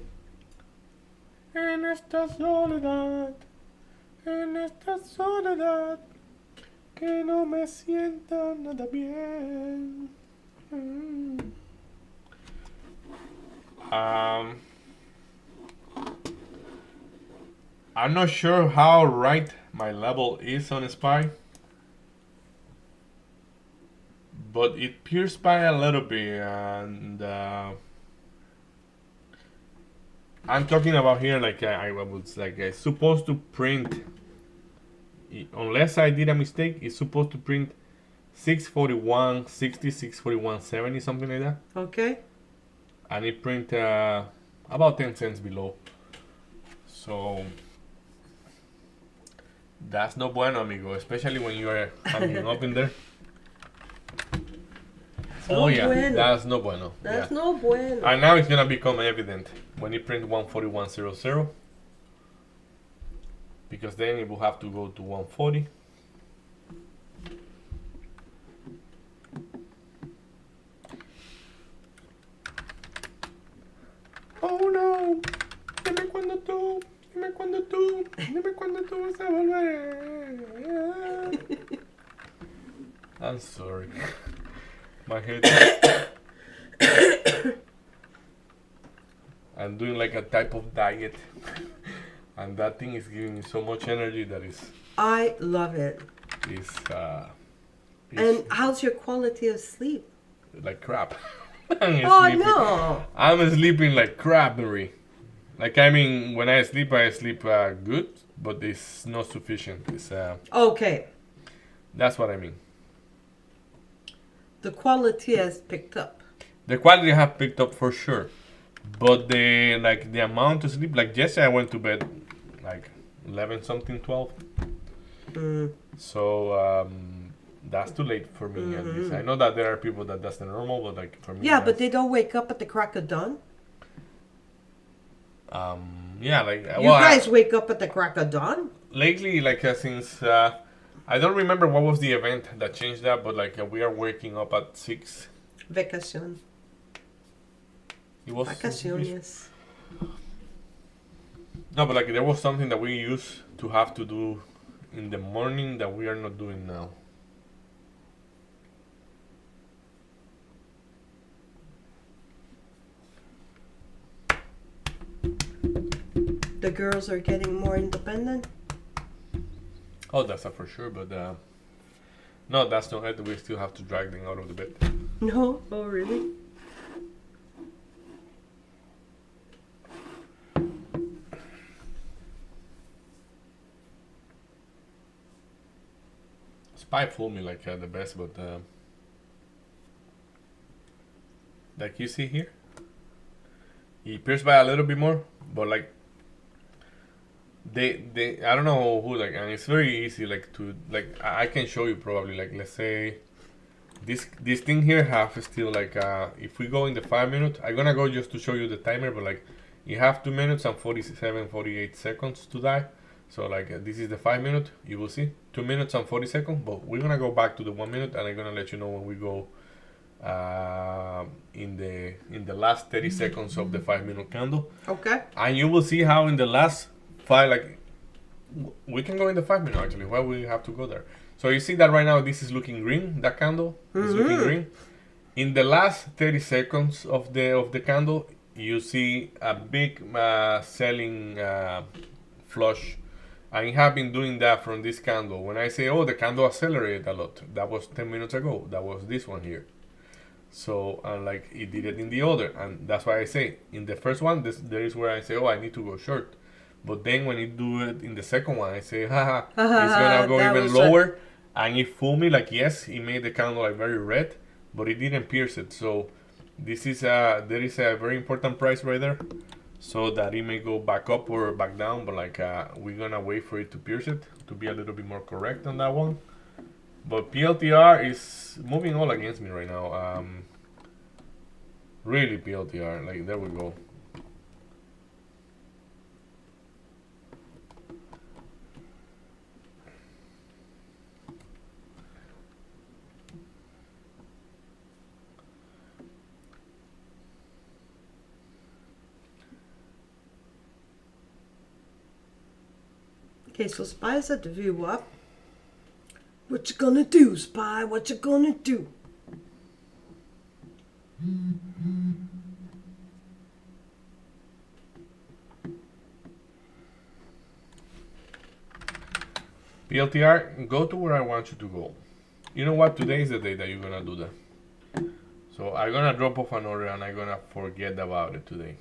En esta soledad, que no me sienta nada bien. I'm not sure how right my level is on SPY, but it pierced by a little bit, and I'm talking about here like I was like supposed to print, unless I did a mistake, it's supposed to print 641.60, 641.70, something like that, Okay. and it print about 10 cents below. So that's no bueno, amigo, especially when you are hanging up in there. No bueno. That's no bueno. That's Yeah. no bueno. And now it's gonna become evident when you print 141.00, because then it will have to go to 140. Oh no, dime cuando tú vas a volver. I'm sorry. My head. I'm doing like a type of diet, and that thing is giving me so much energy that I love it. is And how's your quality of sleep? like crap. I'm Oh sleeping. no. I'm sleeping like crap, Marie. Like I mean, when I sleep good, but it's not sufficient. It's Okay, that's what I mean. the quality has picked up. The quality have picked up for sure, but the amount of sleep. Like yesterday, I went to bed like 11 something 12. So that's too late for me at least. I know that there are people that that's the normal, but like for me, Yeah, but that's- they don't wake up at the crack of dawn. yeah, like You guys wake up at the crack of dawn? lately, like since I don't remember what was the event that changed that, but like we are waking up at 6. Vacation. It was Vacaciones. no, but like there was something that we used to have to do in the morning that we are not doing now. The girls are getting more independent. Oh, that's not for sure, but no, that's not it. We still have to drag them out of the bed. No? Oh, really? Spy fooled me like the best, but like you see here, he pierced by a little bit more, but like they I don't know who like, and it's very easy like to like I can show you probably like let's say this thing here have still like if we go in the 5 minute, I'm gonna go just to show you the timer, but like you have 2 minutes and 48 seconds to die. So like this is the 5 minute, you will see 2 minutes and 40 seconds, but we're gonna go back to the 1 minute and I'm gonna let you know when we go in the last 30 seconds of the 5 minute candle, Okay. and you will see how in the last five like we can go in the 5 minute actually. Why we have to go there? So you see that right now this is looking green. That candle is looking green. In the last 30 seconds of the candle, you see a big selling flush, and it have been doing that from this candle. When I say, oh, the candle accelerated a lot, that was 10 minutes ago. That was this one here. So, and like it did it in the other, and that's why I say in the first one, there is where I say, oh, I need to go short. But then when you do it in the second one, I say, haha, it's gonna go That even was lower, and it fooled me. Like yes, it made the candle like very red, but it didn't pierce it. So this is there is a very important price right there, so that it may go back up or back down. But like we're gonna wait for it to pierce it to be a little bit more correct on that one. But PLTR is moving all against me right now. Really PLTR. Like there we go. Okay, so Spy's at the view up. What you gonna do, Spy? What you gonna do? PLTR, go to where I want you to go. You know what? Today is the day that you're gonna do that. So I'm gonna drop off an order and I'm gonna forget about it today.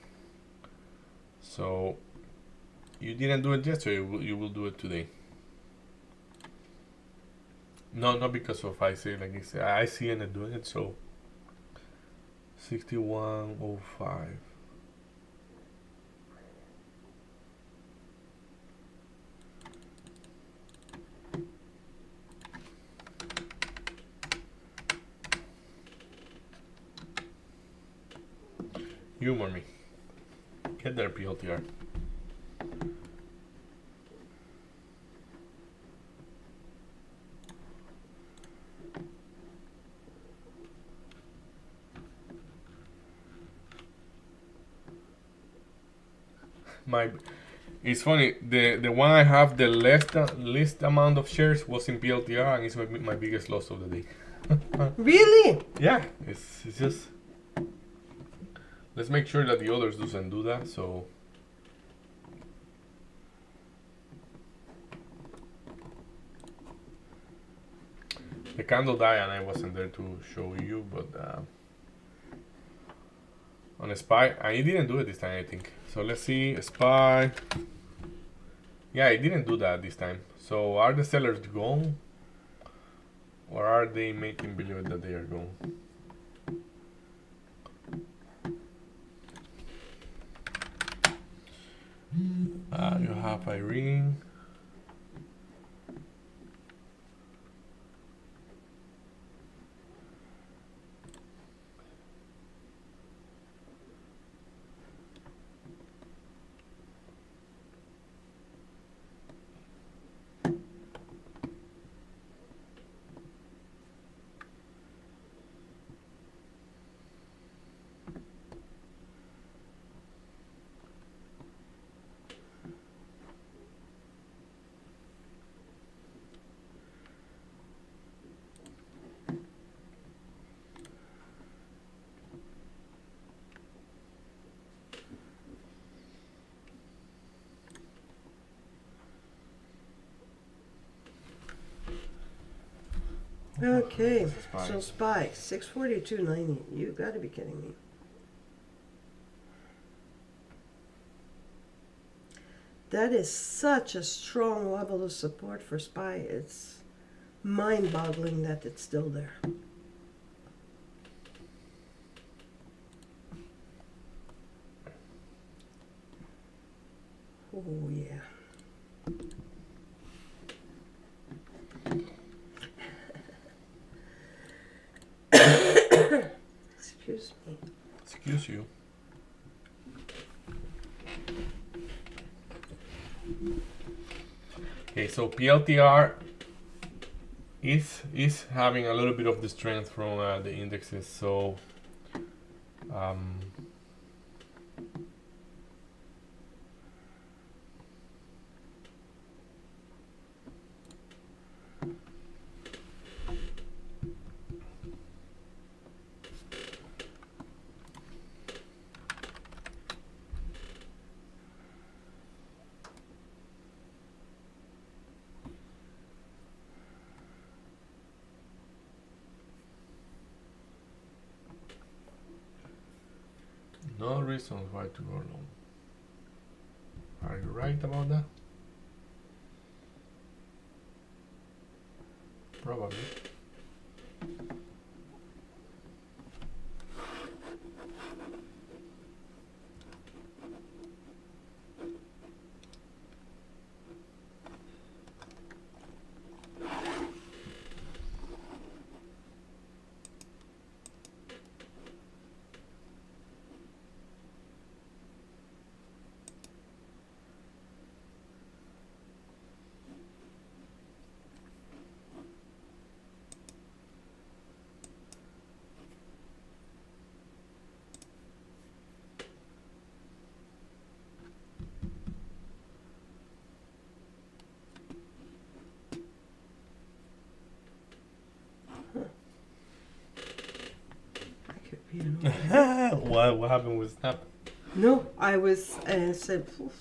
So you didn't do it yesterday. You will do it today. No, not because of I say like this. I see and doing it. So 6105. Humor me. Get there, PLTR. It's funny. The one I have the least amount of shares was in PLTR, and it's my biggest loss of the day. Really? Yeah, it's just. Let's make sure that the others doesn't do that. So. The candle died and I wasn't there to show you, but on a SPY, and it didn't do it this time, I think. So let's see, SPY. Yeah, it didn't do that this time. So are the sellers gone, or are they making believe that they are gone? You have Irene. Okay, SPY. so SPY 642.90. You got to be kidding me. That is such a strong level of support for SPY. It's mind-boggling that it's still there. Oh yeah. Excuse me. Excuse you. Okay, so PLTR is having a little bit of the strength from the indexes. So no reasons why to go long. Are you right about that? Probably. I could be an what happened with Snap? No, I was said "Oof."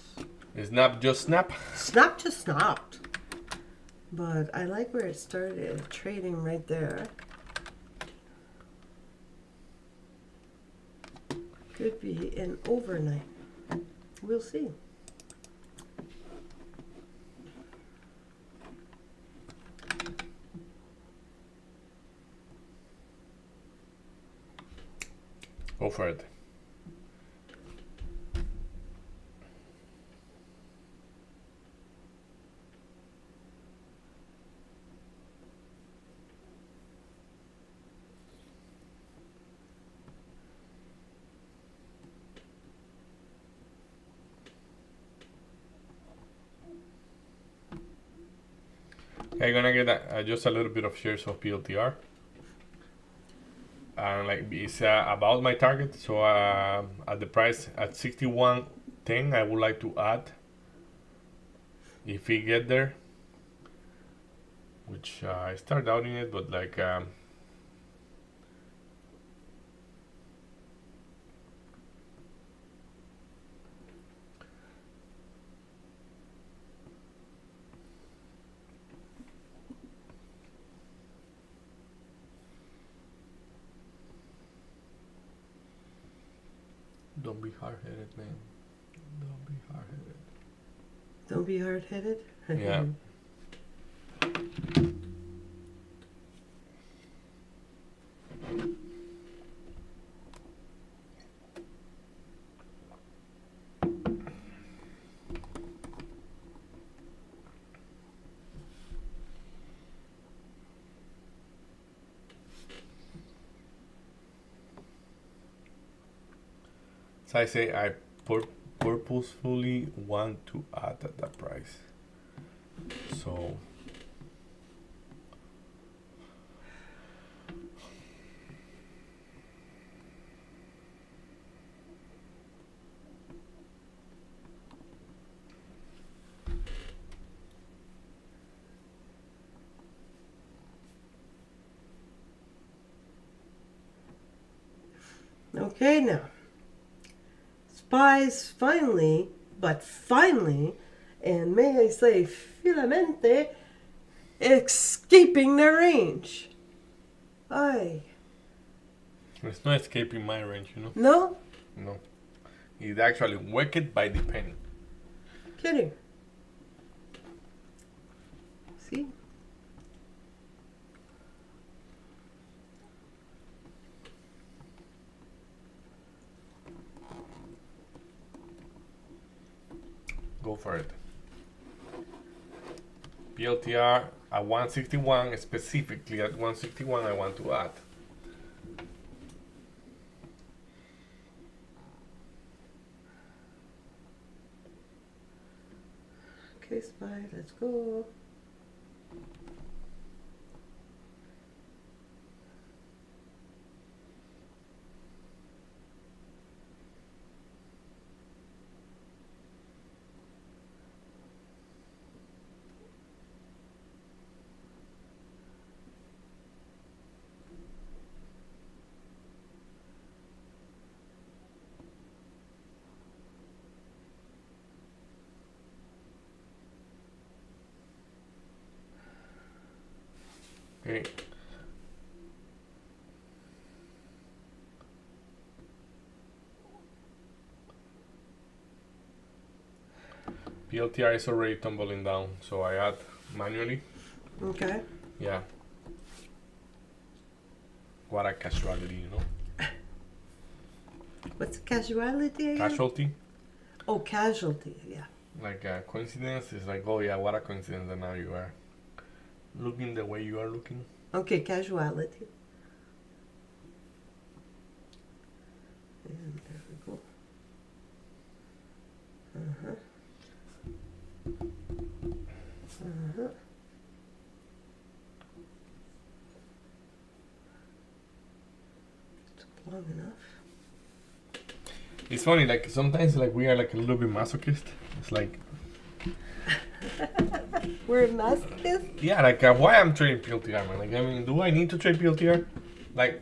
Is Snap just Snap? Snap just snapped. But I like where it started trading right there. Could be an overnight. We'll see. Go for it. Okay, gonna get just a little bit of shares of PLTR. And like it's about my target, so at the price at 61.10, I would like to add if we get there, which I start doubting it, but like Don't be hard-headed, man. Don't be hard-headed. Don't be hard-headed. Yeah. So I say I purposefully want to add at that price. So Okay, now. Spies finally, and may I say finalmente, escaping their range. Aye. it's not escaping my range, you know? No? No. It's actually wicked by the penny. Kidding. See? Go for it. PLTR at 161, specifically at 161 I want to add. Okay, Spy, let's go. Okay. PLTR is already tumbling down, so I add manually. Okay. Yeah. What a casualty, you know? What's casualty again? Casualty. Oh, casualty, yeah. Like a coincidence is like, oh yeah, what a coincidence that now you are looking the way you are looking. Okay, casualty. And there we go. Uh-huh. Uh-huh. Took long enough. It's funny, like sometimes like we are like a little bit masochist. It's like, We're masochists? yeah, like why I'm trading PLTR, man? Like, I mean, do I need to trade PLTR? Like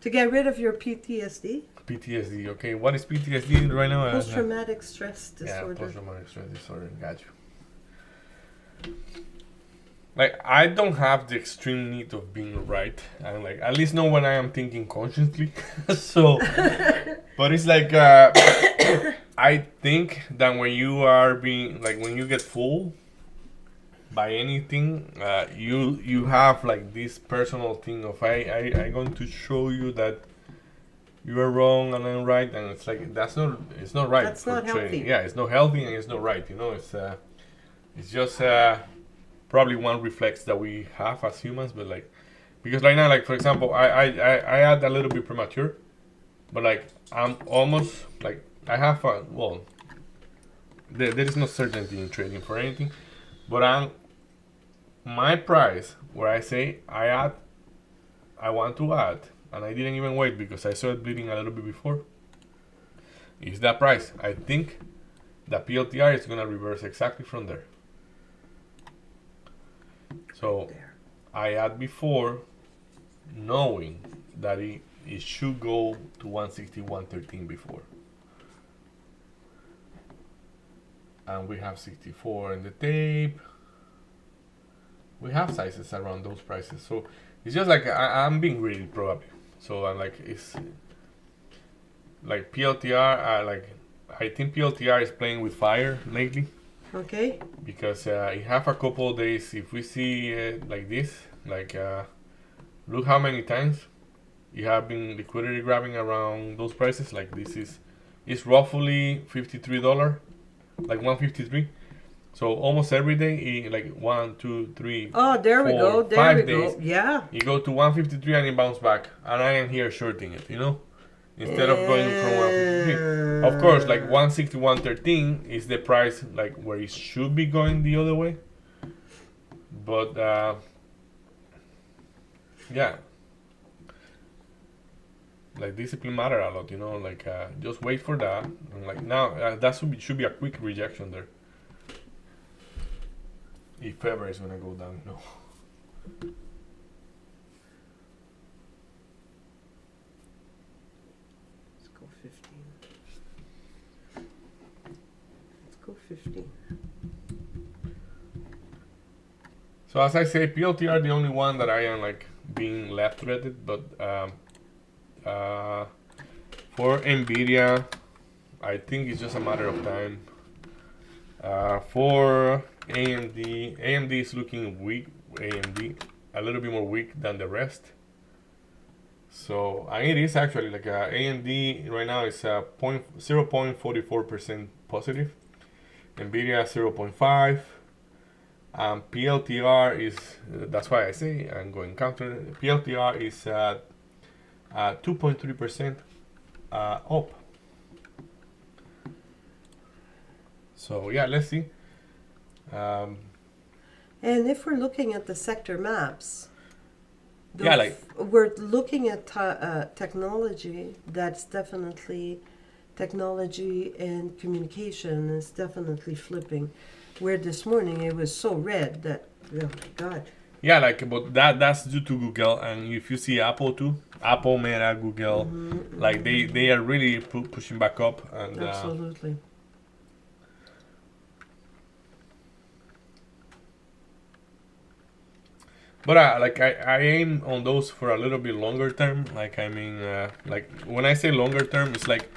To get rid of your PTSD? PTSD, okay? What is PTSD right now? Post-traumatic stress Yeah, disorder. post-traumatic stress disorder. Got you. Like, I don't have the extreme need of being right. I like at least know when I am thinking consciously. So, but it's like I think that when you are being like when you get fooled by anything, you have like this personal thing of I'm going to show you that you are wrong and I'm right, and it's like it's not right. That's for not trading. healthy. Yeah, it's not healthy and it's not right. You know, it's just probably one reflex that we have as humans, but like because right now, like for example, I add a little bit premature, but like I'm almost like I have well, there is no certainty in trading for anything, but my price where I say I want to add, and I didn't even wait because I saw it bleeding a little bit before. Is that price? I think the PLTR is gonna reverse exactly from there. So There. I add before, knowing that it should go to 161.13 before. And we have 64 in the tape. We have sizes around those prices. So it's just like I'm being greedy probably. So I'm like like PLTR, I think PLTR is playing with fire lately Okay. because you have a couple of days. If we see like this, look how many times you have been liquidity grabbing around those prices. Like this is, it's roughly $53, like 153. So almost every day, like 1, 2, 3, Oh, there we 4, go. There 5 we days. go. Yeah. You go to 153 and it bounce back, and I am here shorting it, instead of going from 153. Of course, like 161.13 is the price, like where it should be going the other way. But yeah, like discipline matter a lot, Like just wait for that. And like now, that should be a quick rejection there. If ever it's gonna go down, Let's go 15. Let's go 15. So as I say, PLTR the only one that I am like being left threaded, but for Nvidia, I think it's just a matter of time. For AMD is looking weak. AMD a little bit more weak than the rest. So it is actually like AMD right now is 0.44% positive. Nvidia 0.5. PLTR is, that's why I say I'm going counter. PLTR is 2.3% up. So yeah, let's see. And if we're looking at the sector maps, Yeah, we're looking at technology. That's definitely technology and communication is definitely flipping. Where this morning it was so red that, oh my God. Yeah, but that's due to Google, and if you see Apple too, Apple, Meta, Google, like they are really pushing back up, and Absolutely. but I aim on those for a little bit longer term. Like like when I say longer term, it's like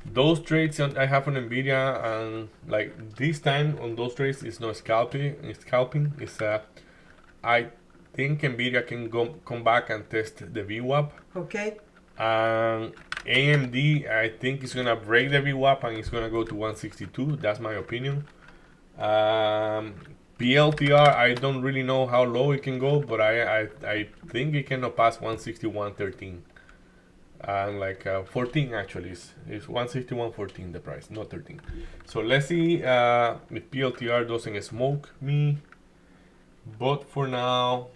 those trades I have on Nvidia, and like this time on those trades is not scalping. It's I think Nvidia can come back and test the VWAP. Okay. AMD, I think is gonna break the VWAP and it's gonna go to 162. That's my opinion. PLTR, I don't really know how low it can go, but I think it cannot pass 161.13. And 14 actually is 161.14 the price, not 13. So let's see if PLTR doesn't smoke me. But for now,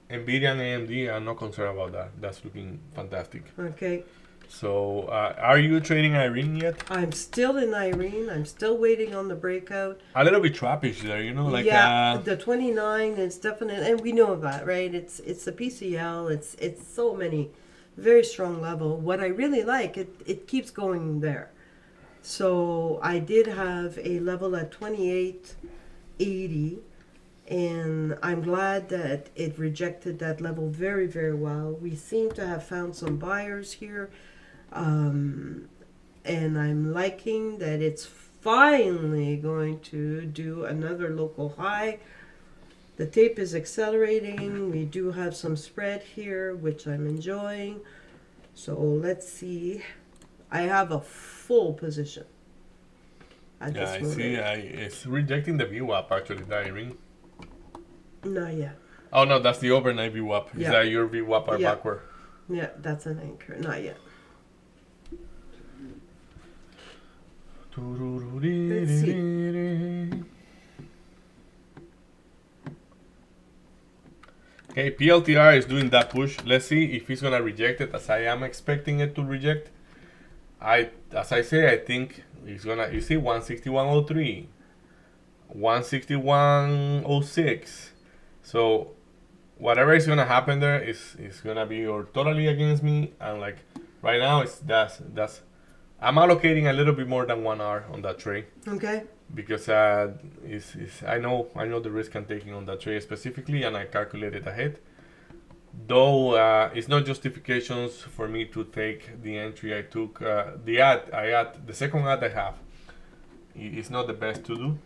Nvidia and AMD, I'm not concerned about that. That's looking fantastic. Okay. So are you trading Irene yet? I'm still in Irene. I'm still waiting on the breakout. A little bit trappish there, The 29 is definite, and we know that, right? It's the PCL. It's so many, very strong level. What I really like, it keeps going there. So I did have a level at 28.80, and I'm glad that it rejected that level very, very well. We seem to have found some buyers here. And I'm liking that it's finally going to do another local high. The tape is accelerating. We do have some spread here, which I'm enjoying. So let's see. I have a full position at Yeah, this I moment. see. It's rejecting the VWAP actually, the Irene. Not yet. Oh no, that's the overnight VWAP. Is Yeah. that your VWAP are Yeah. backward? Yeah, that's an anchor. Not yet. Let's Okay, PLTR is doing that push. Let's see if it's gonna reject it as I am expecting it to reject. As I say, I think it's gonna. You see, 161.03, 161.06. So whatever is gonna happen there is gonna be or totally against me. And like right now, that's. I'm allocating a little bit more than 1 hour on that trade. Okay. Because I know the risk I'm taking on that trade specifically, and I calculate it ahead. Though it's not justifications for me to take the entry I took. The second ad I have. It's not the best to do,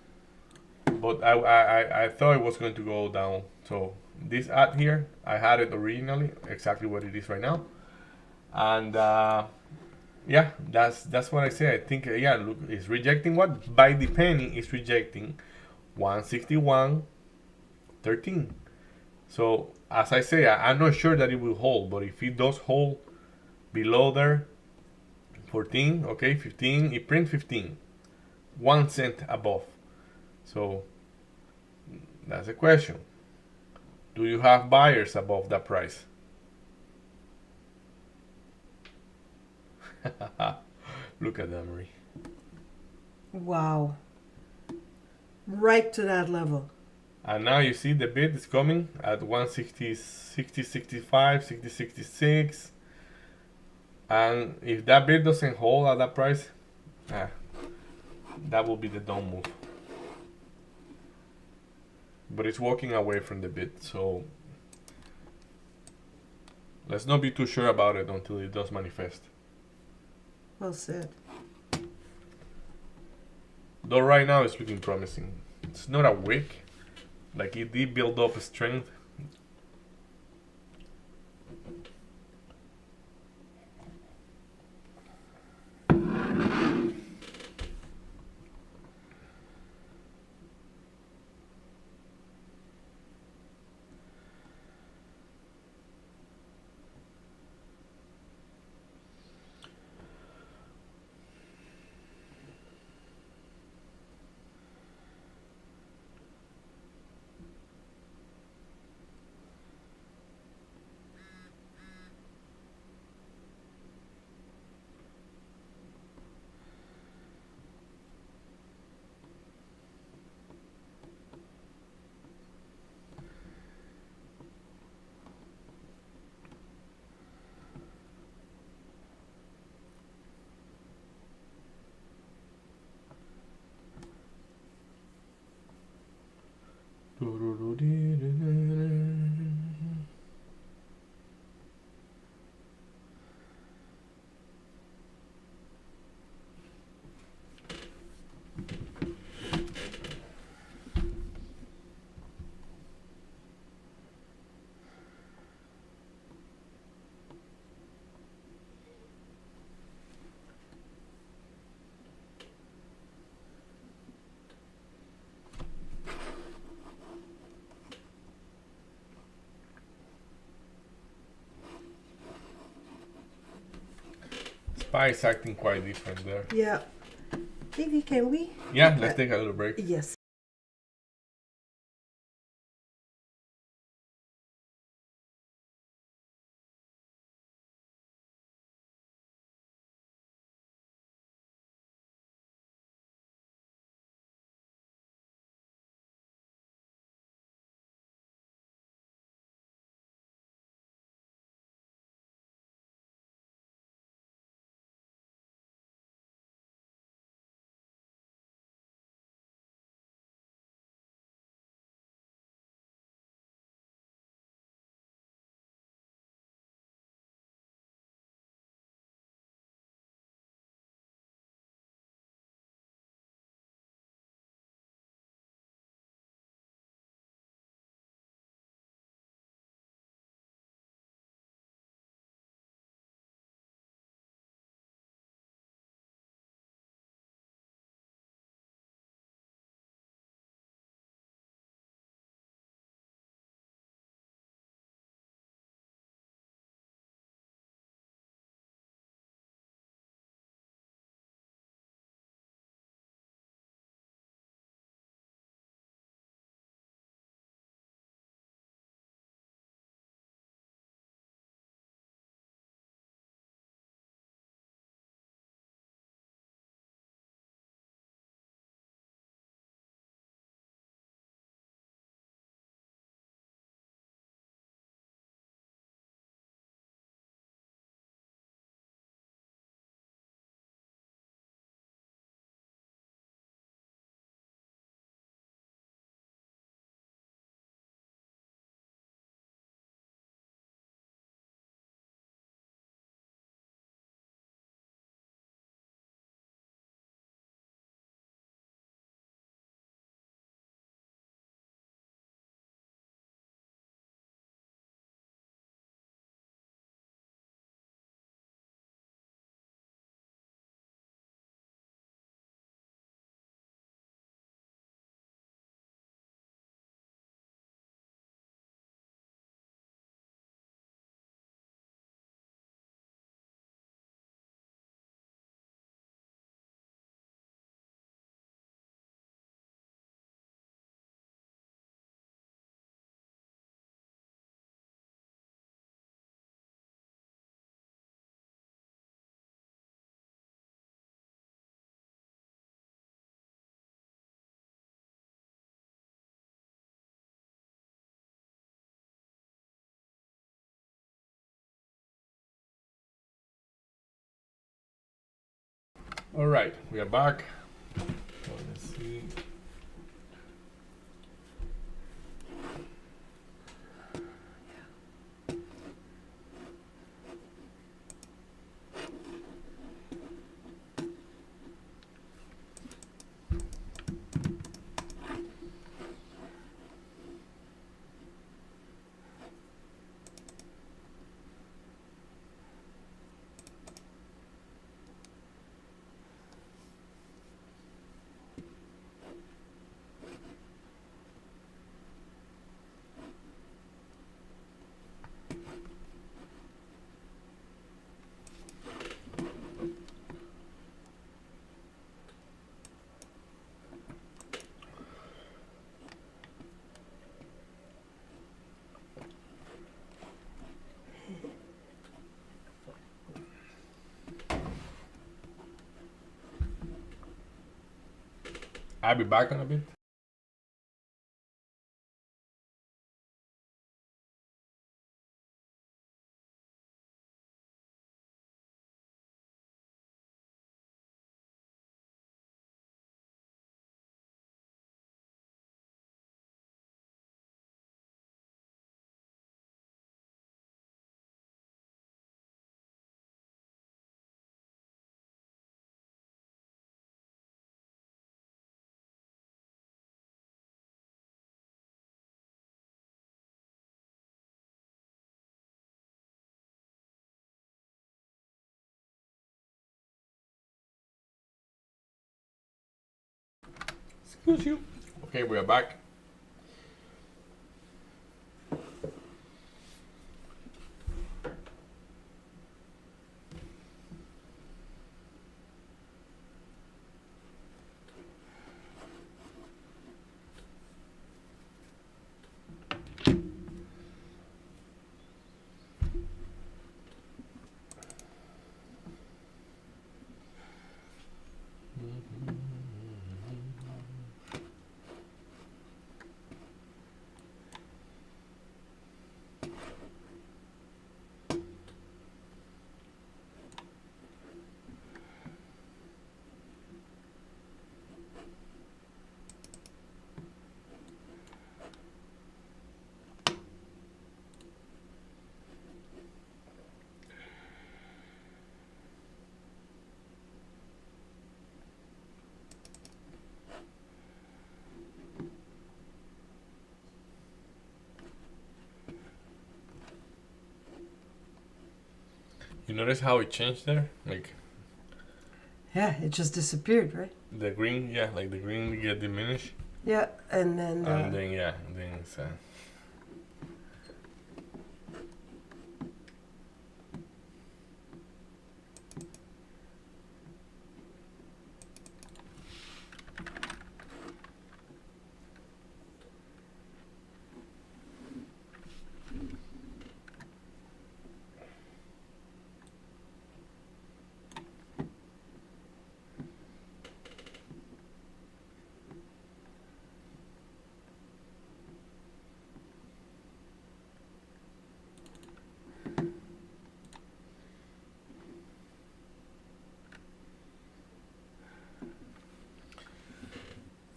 but I thought it was going to go down. So this ad here, I had it originally, exactly what it is right now, and yeah, that's what I say. I think yeah, look, it's rejecting what by the penny is rejecting 161.13. So as I say, I'm not sure that it will hold, but if it does hold below there, 14, okay, 15, it prints 15, 1 cent above. So that's the question. Do you have buyers above that price? Look at that, Marie. Wow. Right to that level. And now you see the bid is coming at 160, 60, 65, 60, 66. And if that bid doesn't hold at that price, that will be the don't move. But it's walking away from the bid, so let's not be too sure about it until it does manifest. Well said. Though right now it's looking promising. It's not a wick, like it did build up strength. Spy is acting quite different there. Yeah. Davey, can we? Yeah, let's take a little break. Yes. All right, we are back. So let's see. I'll be back in a bit. Excuse you. Okay, we are back. You notice how it changed there? Like Yeah, it just disappeared, right? the green, yeah, like the green get diminished. Yeah, and then And then, yeah, then it's.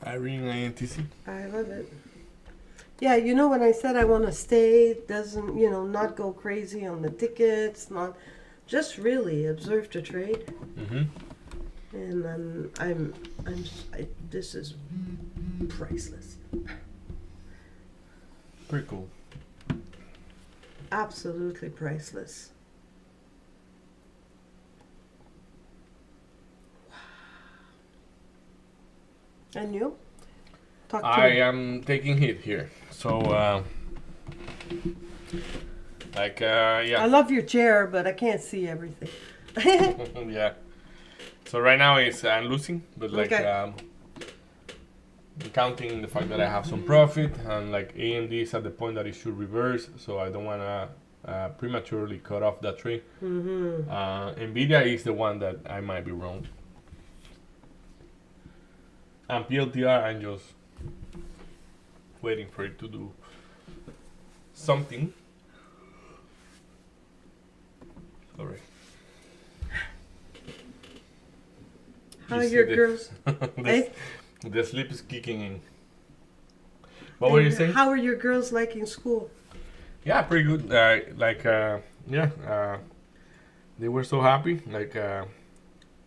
Irene INTC. I love it. Yeah, you know when I said I want to stay, doesn't not go crazy on the tickets, not just really observe the trade, Mm-hmm. and this is priceless, Pretty cool. absolutely priceless. And you? Talk to I me. am taking hit here. So, I yeah. love your chair, but I can't see everything. Yeah. So right now I'm losing, but Okay. I'm counting the fact that I have some profit and like AMD is at the point that it should reverse, so I don't want to prematurely cut off that trade. Mm-hmm. Nvidia is the one that I might be wrong. And PLTR, I'm just waiting for it to do something. Sorry. How You see your the- girls? Eh? the sleep is kicking in. What were you saying? How are your girls liking school? Yeah, pretty good. Yeah, they were so happy.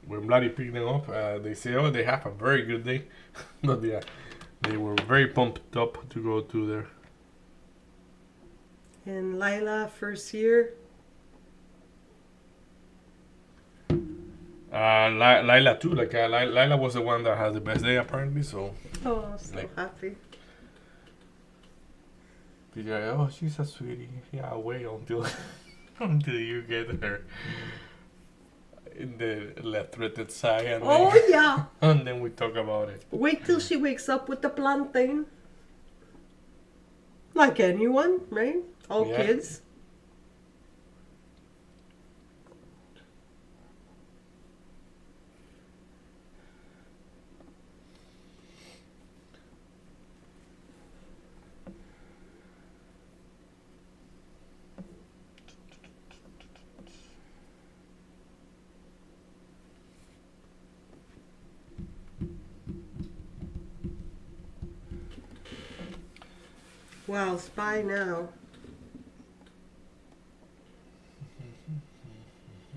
When Bloody picked them up, they say, "Oh, they have a very good day," but yeah, they were very pumped up to go to there. And Lila, first year. Lila too. Lila was the one that had the best day apparently. So Oh, so Like- happy. yeah, oh, she's a sweetie. Yeah, wait until until you get her in the lettered side, and Oh then, yeah. and then we talk about it. Wait till she wakes up with the plantain. Like anyone, right? All Yeah. kids. Wow, spy now.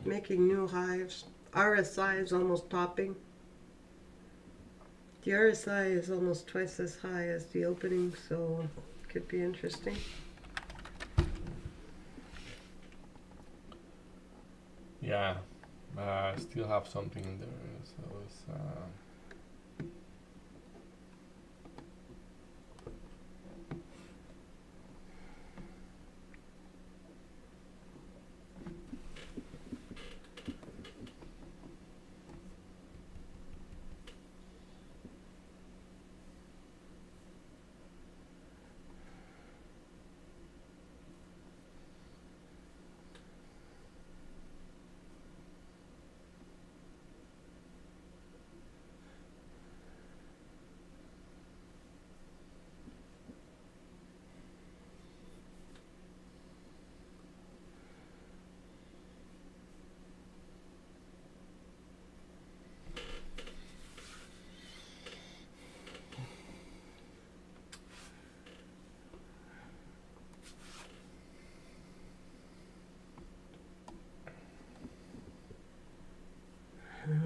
Making new hives. RSI is almost topping. The RSI is almost twice as high as the opening, so could be interesting. Yeah, still have something in there. So it's,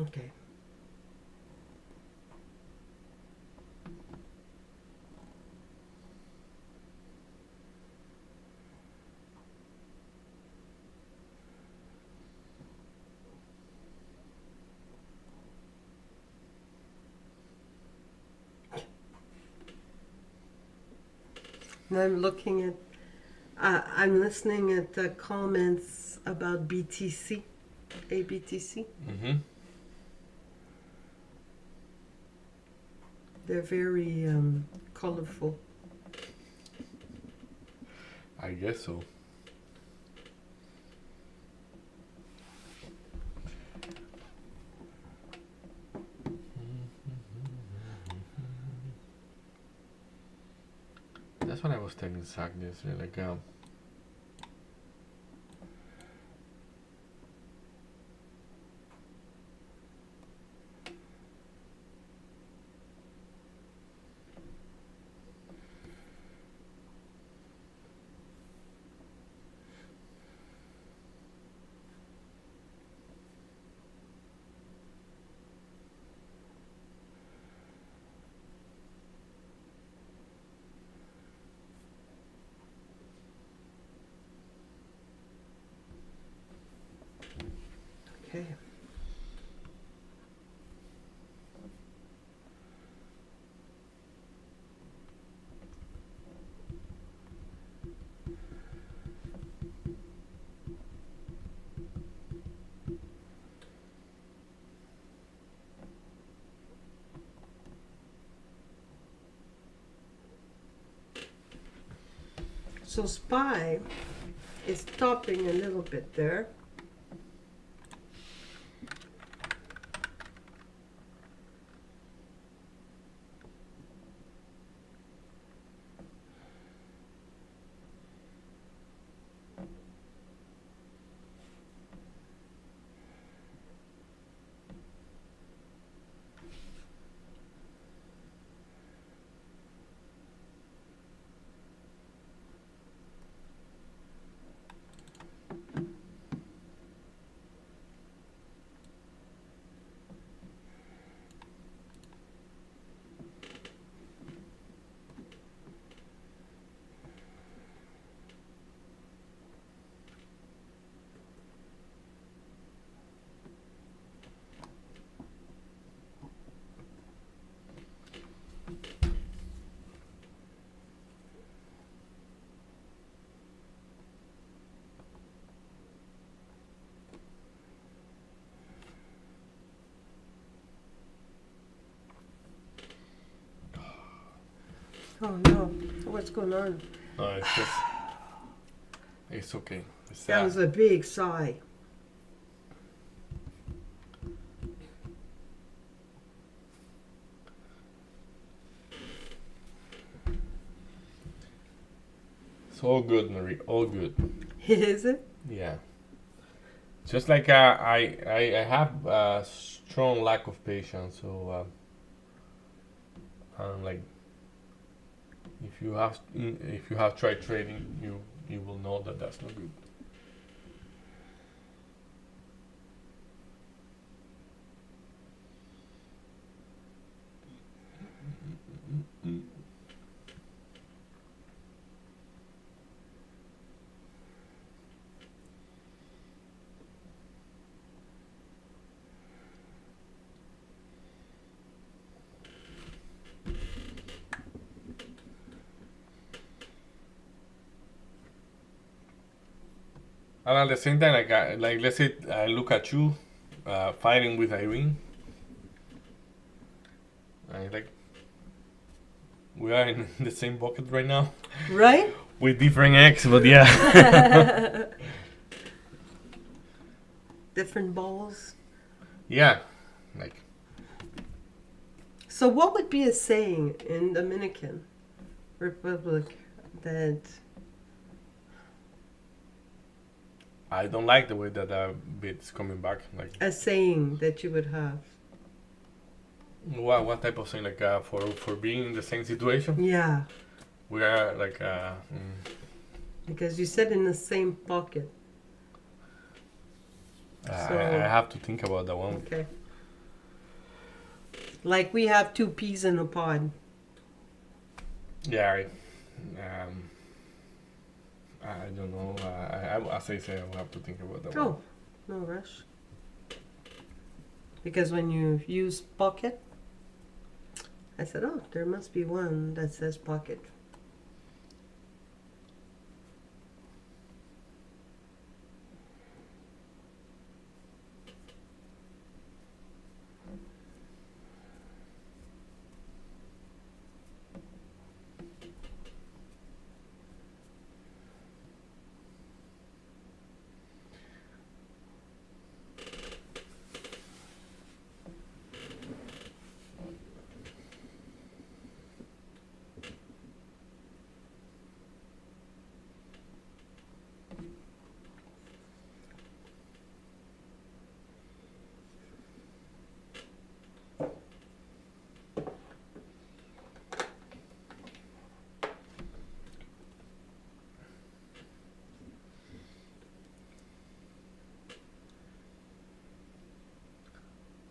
Okay. And I'm looking at, I'm listening at the comments about BTC, ABTC. mm-hmm. They're very colorful. I guess so. That's what I was telling Zach yesterday. Okay. So SPY is topping a little bit there. Oh no, what's going on? No, it's just. It's okay. It's That was a big sigh. It's all good, Marie. All good. Is it? Yeah. Just like I have a strong lack of patience, so like if you have tried trading, you will know that that's not good. And at the same time, like let's say I look at you fighting with Irene, and like we are in the same bucket right now Right? with different eggs, but yeah, Different balls. yeah, like So, what would be a saying in Dominican Republic that I don't like the way that bit's coming back. Like a saying that you would have? what type of thing? Like for being in the same situation, Yeah, we are like because you said in the same pocket. I have to think about that one. Okay. Like we have two peas in a pod. Yeah, I don't know. As I say, I will have to think about that one. Oh, no rush. Because when you use pocket, I said, oh, there must be one that says pocket.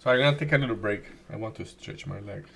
So I'm gonna take a little break. I want to stretch my legs.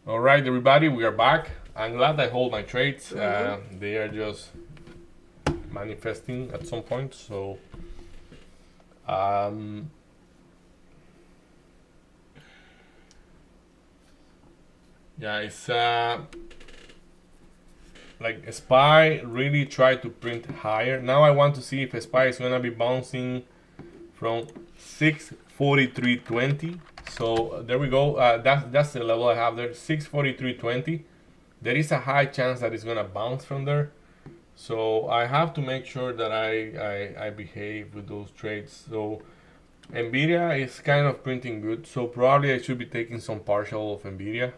All right, everybody, we are back. I'm glad I hold my trades. They are just manifesting at some point. So, yeah, it's like SPY really tried to print higher. Now I want to see if SPY is gonna be bouncing from 643.20. So there we go. That's the level I have there, 643.20. There is a high chance that it's gonna bounce from there. So I have to make sure that I behave with those trades. So Nvidia is kind of printing good. So probably I should be taking some partial of Nvidia.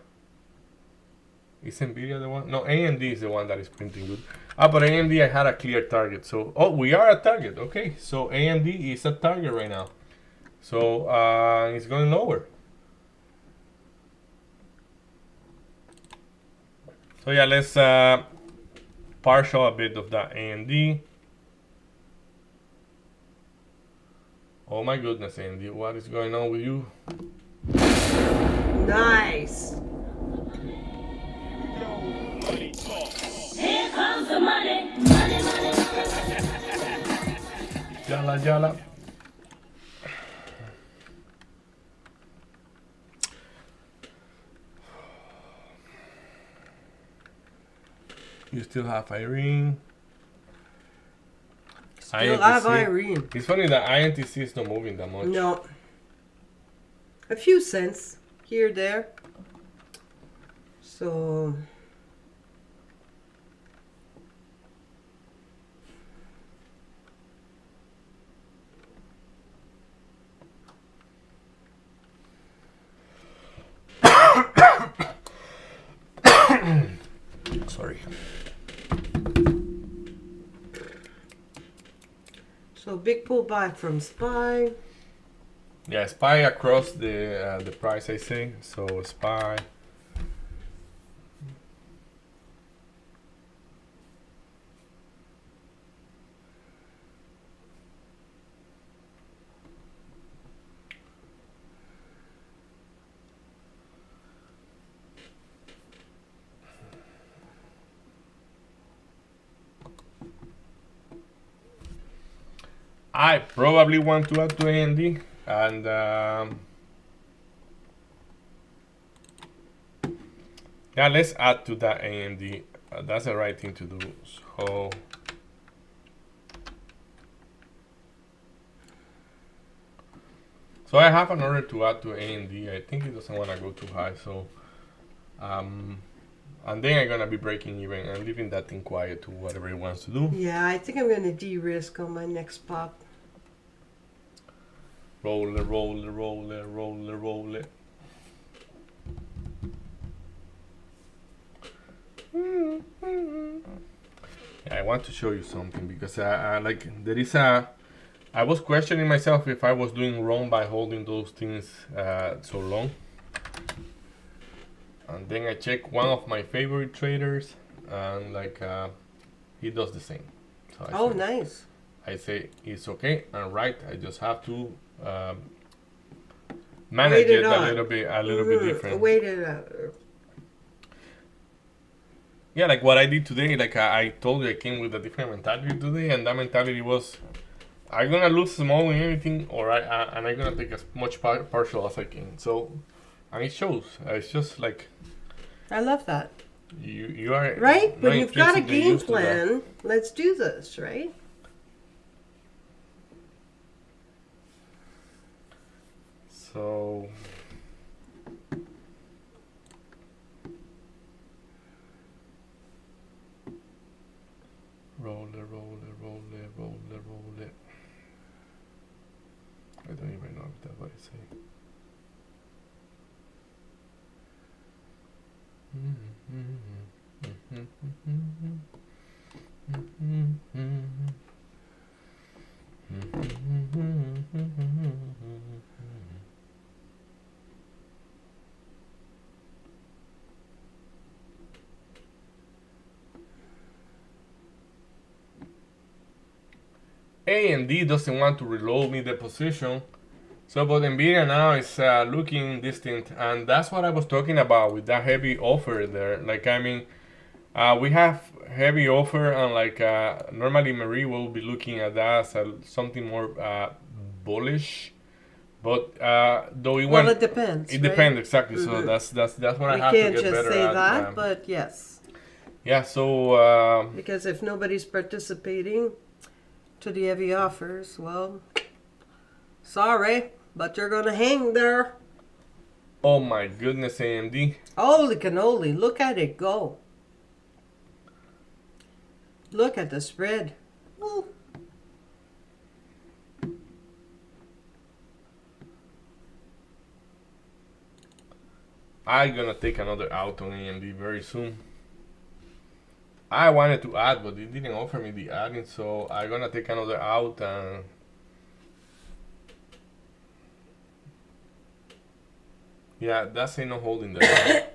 Is Nvidia the one? No, AMD is the one that is printing good. But AMD I had a clear target. So, we are at target. Okay, so AMD is at target right now. So, it's going lower. So yeah, let's partial a bit of that AMD. Oh my goodness, AMD, what is going on with you? Nice. Here comes the money, money, money. Yalla, yalla. You still have Irene. Still have INTC. Irene. It's funny that INTC is not moving that much. No. A few cents here, there. So. Sorry. So big pullback from SPY. Yeah, SPY across the price I say. So SPY. I probably want to add to AMD and yeah, let's add to that AMD. That's the right thing to do. So I have an order to add to AMD. I think it doesn't want to go too high. So and then I'm gonna be breaking even and leaving that thing quiet to whatever it wants to do. Yeah, I think I'm going to de-risk on my next pop. Roll it, roll it, roll it, roll it, roll it. Yeah, I want to show you something because like there is I was questioning myself if I was doing wrong by holding those things so long. And then I check one of my favorite traders and like he does the same. So Oh, nice. I say it's okay and right. I just have to manage Wait it it out. a little bit different. Wait it out. Yeah, like what I did today. Like I told you, I came with a different mentality today, and that mentality was, I'm gonna lose small in anything, or and I'm gonna take as much partial as I can. So, and it shows. It's just like I love that. you are Right? When not you've got a intrinsically game used to that. plan, let's do this, right? So roll it, roll it, roll it, roll it, roll it. I don't even know if that's what I say. AMD doesn't want to reload me the position, So, but Nvidia now is looking distinct, and that's what I was talking about with that heavy offer there. Like, I mean, we have heavy offer, and like normally Marie will be looking at that as something more bullish. But though it Well, went, it depends. it right? depends exactly. So that's what I We have to can't get just better say at. that, but yes. Yeah. So Because if nobody's participating to the heavy offers, well, sorry, but you're going to hang there. oh my goodness, AMD. Holy cannoli, look at it go. Look at the spread. Ooh. I'm gonna take another out on AMD very soon. I wanted to add, but it didn't offer me the adding, so I'm gonna take another out and yeah, that's ain't no holding there.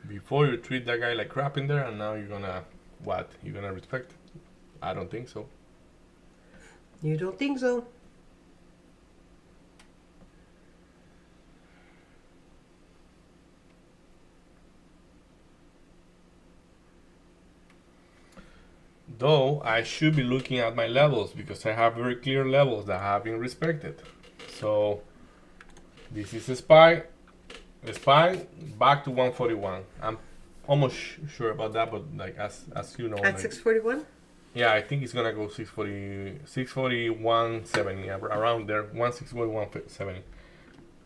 Before you treat that guy like crap in there, and now you're gonna what? You're gonna respect? I don't think so. You don't think so? Though I should be looking at my levels because I have very clear levels that have been respected. So this is a SPY back to 141. I'm almost sure about that, but like as you know, At like, 641? yeah, I think it's gonna go 640, 641.70, yeah, around there, 161.70.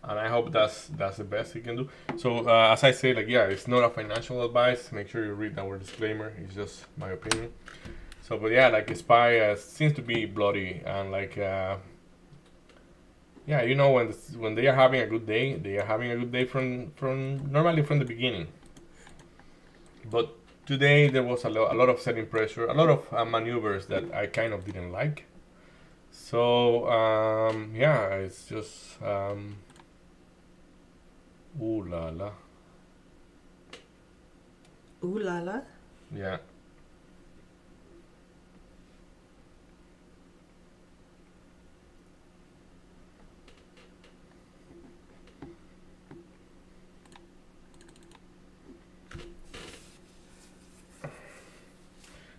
And I hope that's the best you can do. So as I say, like yeah, it's not a financial advice. Make sure you read our disclaimer. It's just my opinion. So, but yeah, like SPY seems to be bloody and like yeah, you know when they are having a good day, they are having a good day from normally from the beginning. But today there was a lot of selling pressure, a lot of maneuvers that I kind of didn't like. So yeah, it's just ooh la la. Ooh la la. Yeah.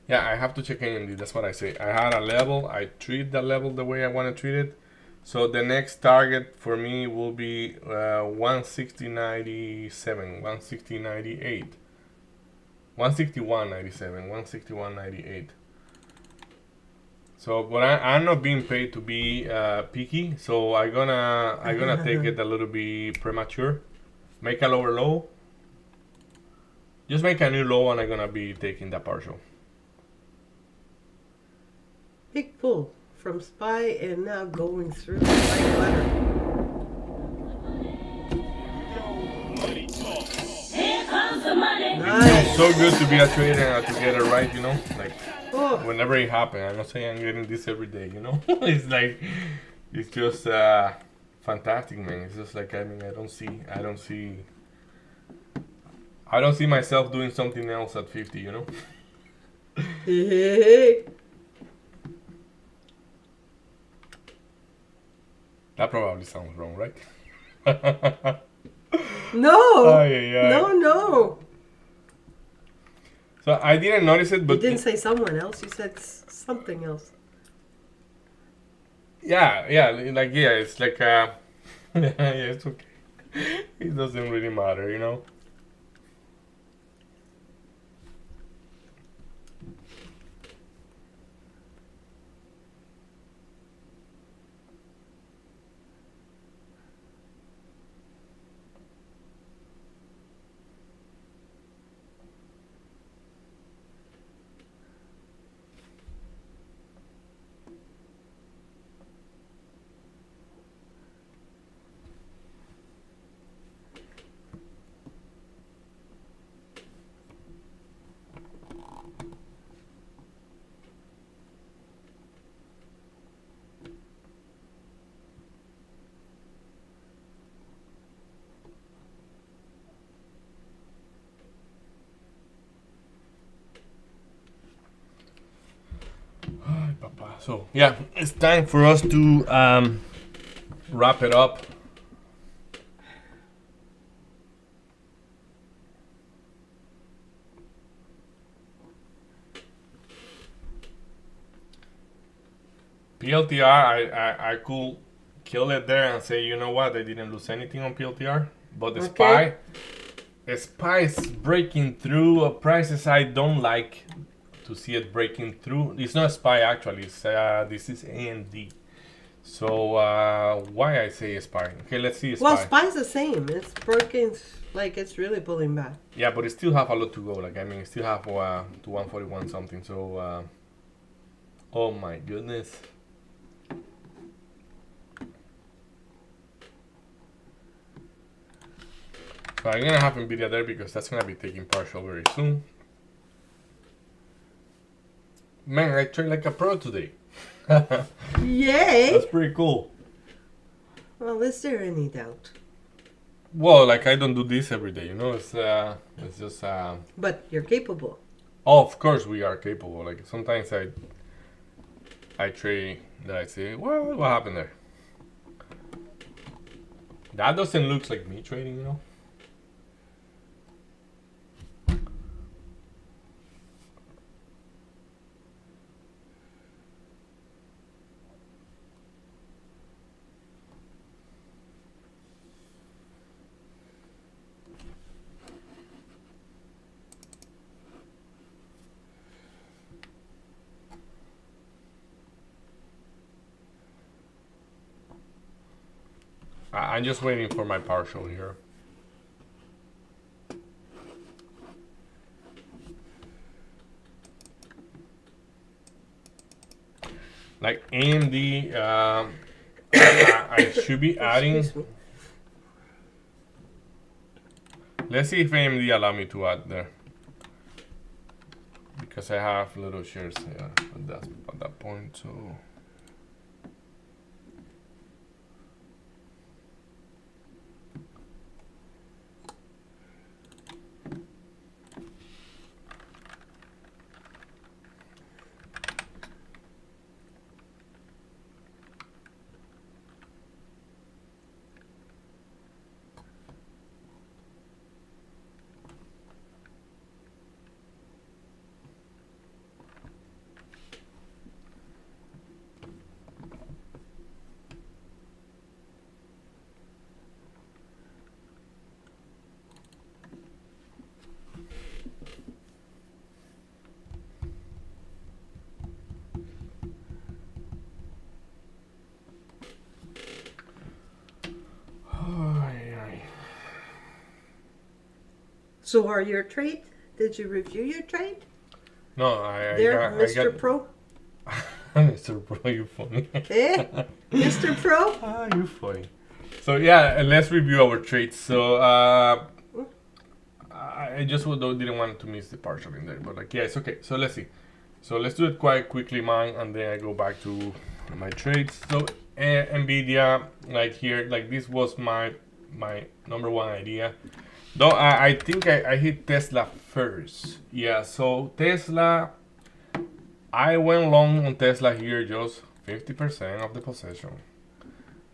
Yeah, I have to check AMD. That's what I say. I had a level. I treat that level the way I want to treat it. So the next target for me will be 160.97, 160.98, 161.97, 161.98. So, but I'm not being paid to be picky. So I'm gonna take it a little bit premature. Make a lower low. Just make a new low, and I'm gonna be taking that partial. Big pull from SPY and now going through like butter. Here comes the money. Nice. So good to be a trader and to get it right, you know, like Oh, whenever it happens. I'm not saying I'm getting this every day, you know. It's like it's just fantastic, man. It's just like I mean, I don't see myself doing something else at 50, you know. hey. That probably sounds wrong, right? No. Ay, ay, ay. No. So I didn't notice it, You but didn't say someone else. You said something else. yeah, like yeah, it's like yeah, it's okay. It doesn't really matter, you know. Ay, papa. So yeah, it's time for us to wrap it up. PLTR, I could kill it there and say, you know what, I didn't lose anything on PLTR. But the Okay. SPY is breaking through prices I don't like to see it breaking through. It's not SPY actually, it's, this is AMD. So why I say SPY? Okay, let's see SPY. Well, SPY's the same. It's broken, like it's really pulling back. Yeah, but it still have a lot to go. Like I mean, it still have to 141 something. So, oh my goodness. So I'm gonna have Nvidia there because that's gonna be taking partial very soon. Man, I trade like a pro today. Yay! That's pretty cool. Well, is there any doubt? Well, like I don't do this every day, you know. It's just. But you're capable. Oh, of course we are capable. Like sometimes I trade that I say, well, what happened there? That doesn't look like me trading, you know. I'm just waiting for my partial here. Like AMD, I should be adding. Excuse me. Let's see if AMD allow me to add there. Because I have little shares at that point, so. So are your trade? Did you review your trade? No, There, Mr. Pro? Mr. Pro, you funny. Eh? Mr. Pro? Ah, you funny. So yeah, let's review our trades. So I just didn't want to miss the partial in there, but like yeah, it's okay. So let's see. So let's do it quite quickly, mine, and then I go back to my trades. So Nvidia, like here, like this was my number one idea. Though I think I hit Tesla first. Yeah, so Tesla, I went long on Tesla here, just 50% of the position.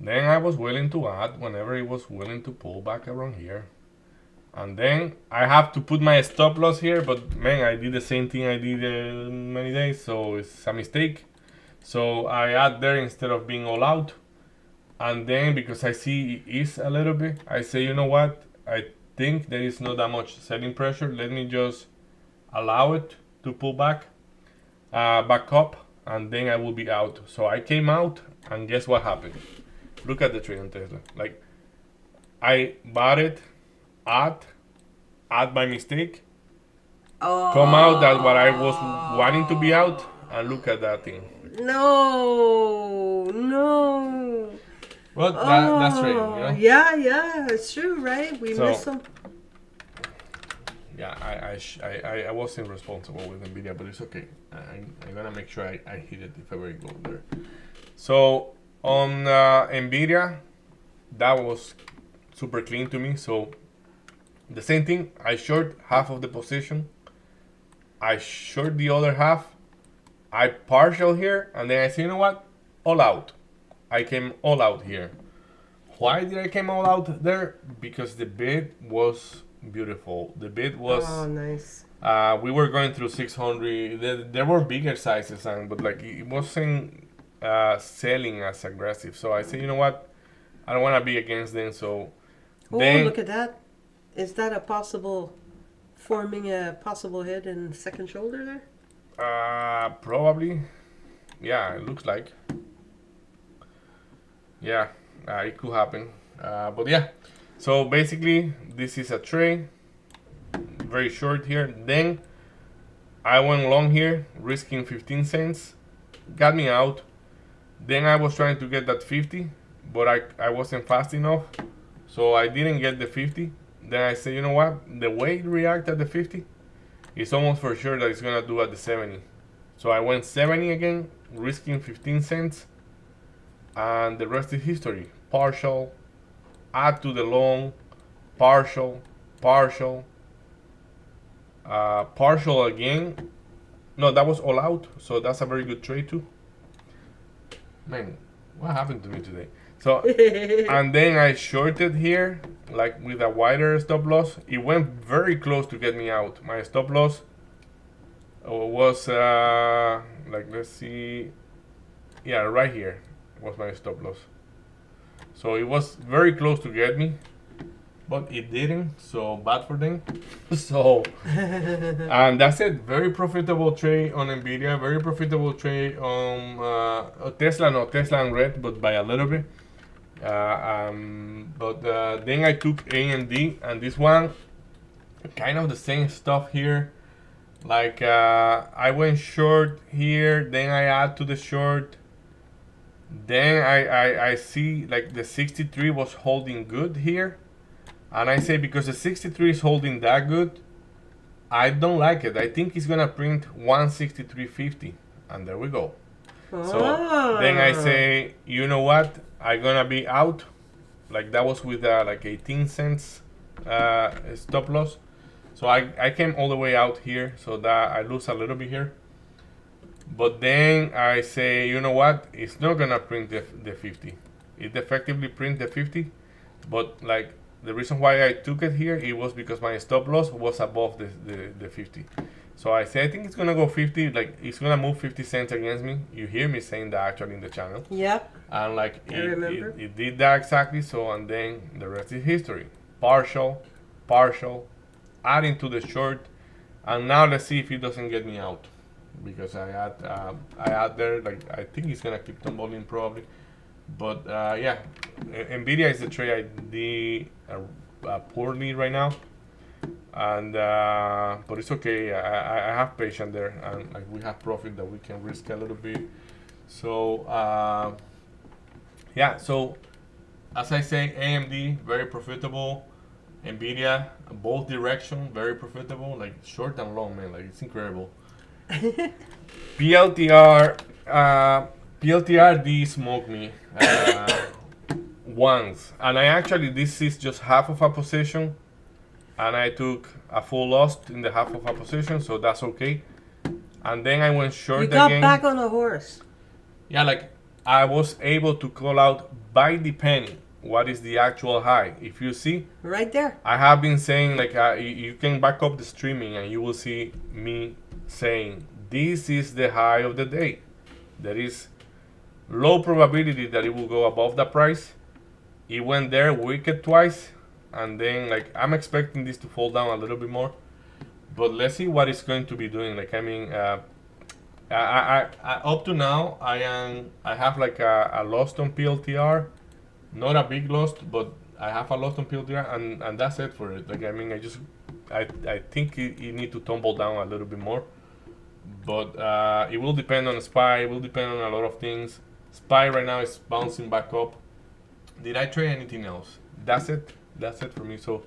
Then I was willing to add whenever it was willing to pull back around here. And then I have to put my stop loss here, but man, I did the same thing I did many days, so it's a mistake. So I add there instead of being all out. And then because I see it is a little bit, I say, you know what? I think there is not that much selling pressure. Let me just allow it to pull back up, and then I will be out. So I came out, and guess what happened? Look at the trade on Tesla. Like I bought it, add by mistake, come out at what I was wanting to be out, and look at that thing. No. Well, that's trading, you know? Yeah, it's true, right? We So- miss them. Yeah, I wasn't responsible with Nvidia, but it's okay. I'm gonna make sure I hit it if ever I go there. So on Nvidia, that was super clean to me. So the same thing, I short half of the position, I short the other half, I partial here, and then I say, you know what, all out. I came all out here. Why did I come all out there? Because the bid was beautiful. The bid was. Oh, nice. We were going through 600. There were bigger sizes, but like it wasn't selling as aggressive. So I said, you know what? I don't want to be against them. So Oh, then, look at that. Is that a possible forming a possible head and second shoulder there? probably, yeah, it looks like. Yeah, it could happen. But yeah, so basically, this is a tray, very short here. Then I went long here, risking 15 cents, got me out. Then I was trying to get that 50, but I wasn't fast enough, so I didn't get the 50. Then I said, you know what? The way it reacts at the 50, it's almost for sure that it's gonna do at the 70. So I went 70 again, risking 15 cents, and the rest is history. Partial, add to the long, partial, partial, partial again. No, that was all out, so that's a very good trade too. Man, what happened to me today? So, and then I shorted here, like with a wider stop loss. It went very close to get me out. My stop loss was, like, let's see, yeah, right here was my stop loss. So it was very close to get me, but it didn't, so bad for them. So, and that's it. Very profitable trade on Nvidia, very profitable trade on Tesla, no, Tesla and red, but by a little bit. But then I took AMD, and this one, kind of the same stuff here. Like I went short here, then I add to the short. Then I see like the 63 was holding good here. And I say because the 63 is holding that good, I don't like it. I think it's gonna print 163.50, and there we go. So then I say, you know what? I'm gonna be out. Like that was with like 18 cents stop loss. So I came all the way out here, so that I lose a little bit here. But then I say, you know what? It's not gonna print the 50. It effectively print the 50, but like the reason why I took it here, it was because my stop loss was above the 50. So I say I think it's gonna go 50, like it's gonna move 50 cents against me. You hear me saying that actually in the channel. Yep. And like I remember. it did that exactly. So and then the rest is history. Partial, partial, adding to the short, and now let's see if it doesn't get me out, because I add there, like I think it's gonna keep tumbling probably. But yeah, Nvidia is the trade I did poorly right now, and but it's okay. I have patience there, and like we have profit that we can risk a little bit. So yeah, so as I say, AMD very profitable, Nvidia both direction very profitable, like short and long, man, like it's incredible. PLTR did smoke me once, and I actually, this is just half of a position, and I took a full loss in the half of a position, so that's okay. And then I went short You got again. back on a horse. Yeah, like I was able to call out by the penny what is the actual high. If you see, Right there. I have been saying, like you can back up the streaming and you will see me saying this is the high of the day. There is low probability that it will go above the price. It went there wicked twice, and then like I'm expecting this to fall down a little bit more, but let's see what it's going to be doing. Like I mean, I up to now I have like a loss on PLTR, not a big loss, but I have a loss on PLTR, and that's it for it. Like I mean, I think it need to tumble down a little bit more, but it will depend on SPY. It will depend on a lot of things. SPY right now is bouncing back up. Did I trade anything else? That's it. That's it for me. So,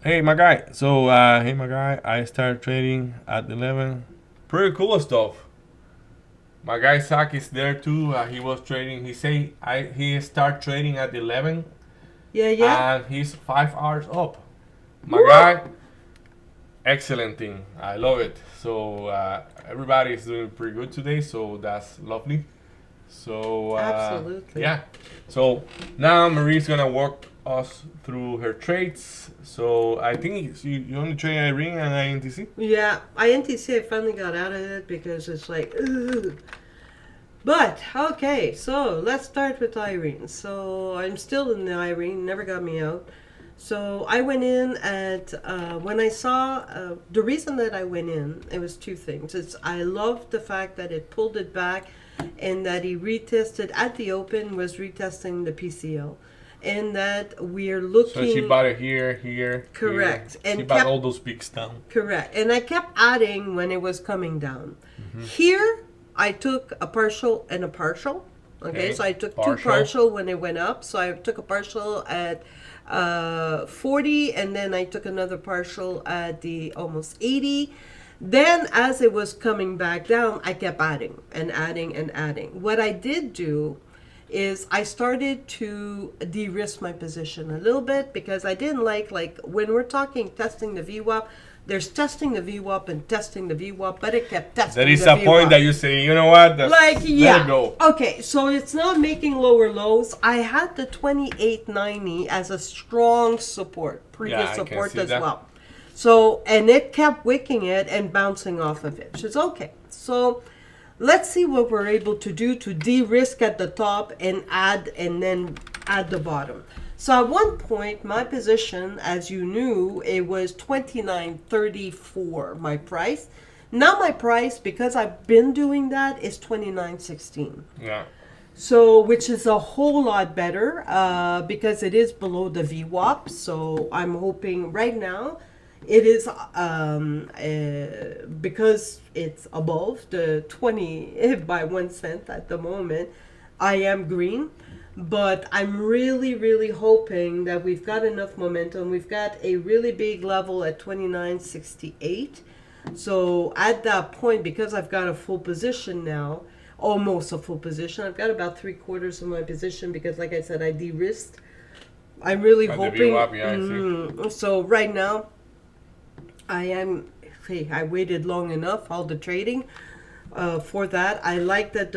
hey, my guy. So, hey, my guy. I started trading at 11. Pretty cool stuff. My guy Zach is there too. He was trading. He start trading at 11. Yeah, yeah. And he's 5 hours up. My guy, excellent thing. I love it. So everybody is doing pretty good today. So that's lovely. So Absolutely. yeah. So now Marie's gonna walk us through her trades. So I think you only trade Irene and INTC. Yeah, INTC, I finally got out of it because it's like, ugh. But, okay, so let's start with Irene. So I'm still in the Irene, never got me out. So I went in at, when I saw, the reason that I went in, it was two things. I loved the fact that it pulled it back and that he retested at the open, was retesting the PCL. And that we're looking. So she bought it here. Correct. Here. And She bought kept- all those peaks down. Correct. And I kept adding when it was coming down. Here, I took a partial and a partial. Okay, so I took two partial when it went up. So I took a partial at 40, and then I took another partial at the almost 80. Then, as it was coming back down, I kept adding and adding and adding. What I did do is I started to de-risk my position a little bit because I didn't like when we're talking testing the VWAP, there's testing the VWAP and testing the VWAP, but it kept testing There is the a point VWAP. that you say, you know what? Let it go. Okay, so it's not making lower lows. I had the 2890 as a strong support, previous Yeah, I can support see as that. well. So, and it kept wicking it and bouncing off of it, which is okay. So, let's see what we're able to do to de-risk at the top and then add the bottom. So at one point, my position, as you knew, it was 29.34, my price. Now my price, because I've been doing that, is 29.16. Yeah. So, which is a whole lot better because it is below the VWAP. So I'm hoping right now it is because it's above the 20 by 1 cent at the moment. I am green, but I'm really, really hoping that we've got enough momentum. We've got a really big level at 29.68. So at that point, because I've got a full position now, almost a full position, I've got about 3/4 of my position because, like I said, I de-risked. I'm really By the hoping. VWAP, yeah, I see. So right now, I waited long enough, all the trading, for that. I like that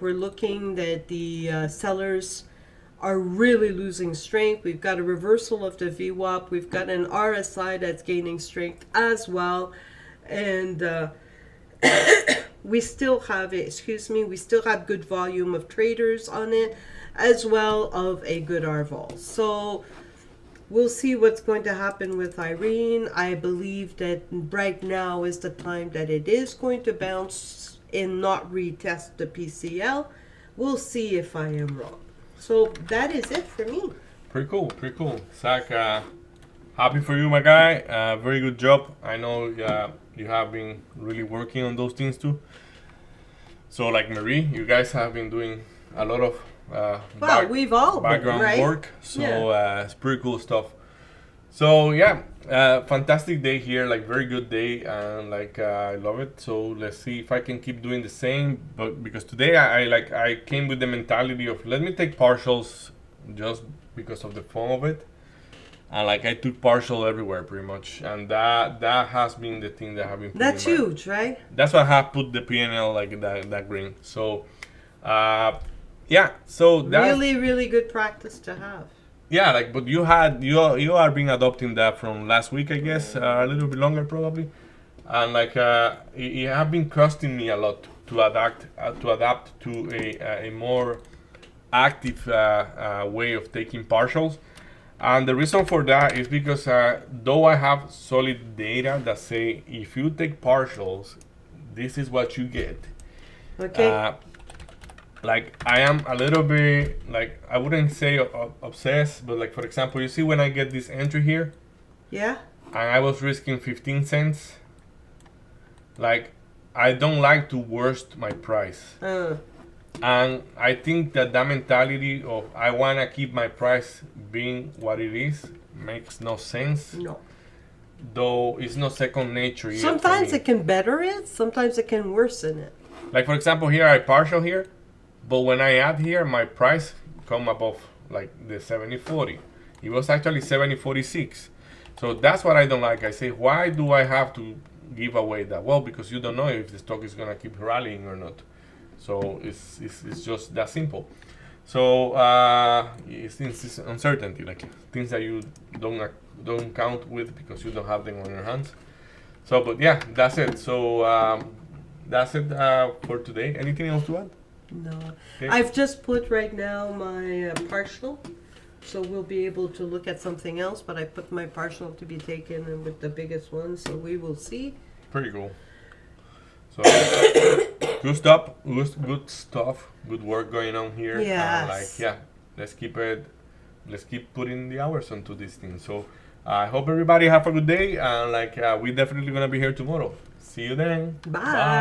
we're looking that the sellers are really losing strength. We've got a reversal of the VWAP. We've got an RSI that's gaining strength as well. And we still have good volume of traders on it, as well of a good RVOL. So we'll see what's going to happen with Irene. I believe that right now is the time that it is going to bounce and not retest the PCL. We'll see if I am wrong. So that is it for me. Pretty cool. Zach, happy for you, my guy. Very good job. I know you have been really working on those things too. So like Marie, you guys have been doing a lot of We've all been, background right? work. So Yeah. it's pretty cool stuff. So yeah, fantastic day here, like very good day, and like I love it. So let's see if I can keep doing the same. But because today I came with the mentality of let me take partials just because of the fun of it, and like I took partial everywhere pretty much, and that has been the thing that have been. That's putting my- huge, right? That's why I have put the PNL like that green. So yeah, so that Really, really good practice to have. yeah, like, but you are been adopting that from last week, I guess, a little bit longer probably, and like it have been costing me a lot to adapt to a more active way of taking partials, and the reason for that is because though I have solid data that say if you take partials, this is what you get. Okay. Like I am a little bit like I wouldn't say obsessed, but like for example, you see when I get this entry here, Yeah. and I was risking 15 cents. Like I don't like to worst my price, and I think that mentality of I wanna keep my price being what it is makes no sense. No. Though it's not second nature. Yet for Sometimes me. it can better it. Sometimes it can worsen it. Like for example, here I partial here, but when I add here, my price come above like the 70.40. It was actually 70.46, So that's what I don't like. I say, why do I have to give away that? Well, because you don't know if the stock is gonna keep rallying or not. So it's just that simple. So it's uncertainty, like things that you don't count with because you don't have them on your hands. So, but yeah, that's it. So that's it for today. Anything else to add? No. Okay. I've just put right now my partial, so we'll be able to look at something else, but I put my partial to be taken and with the biggest one, so we will see. Pretty cool. So good stuff, good stuff, good work going on here. Yes. Like yeah, let's keep putting the hours onto this thing. So I hope everybody have a good day, and like we definitely gonna be here tomorrow. See you then. Bye.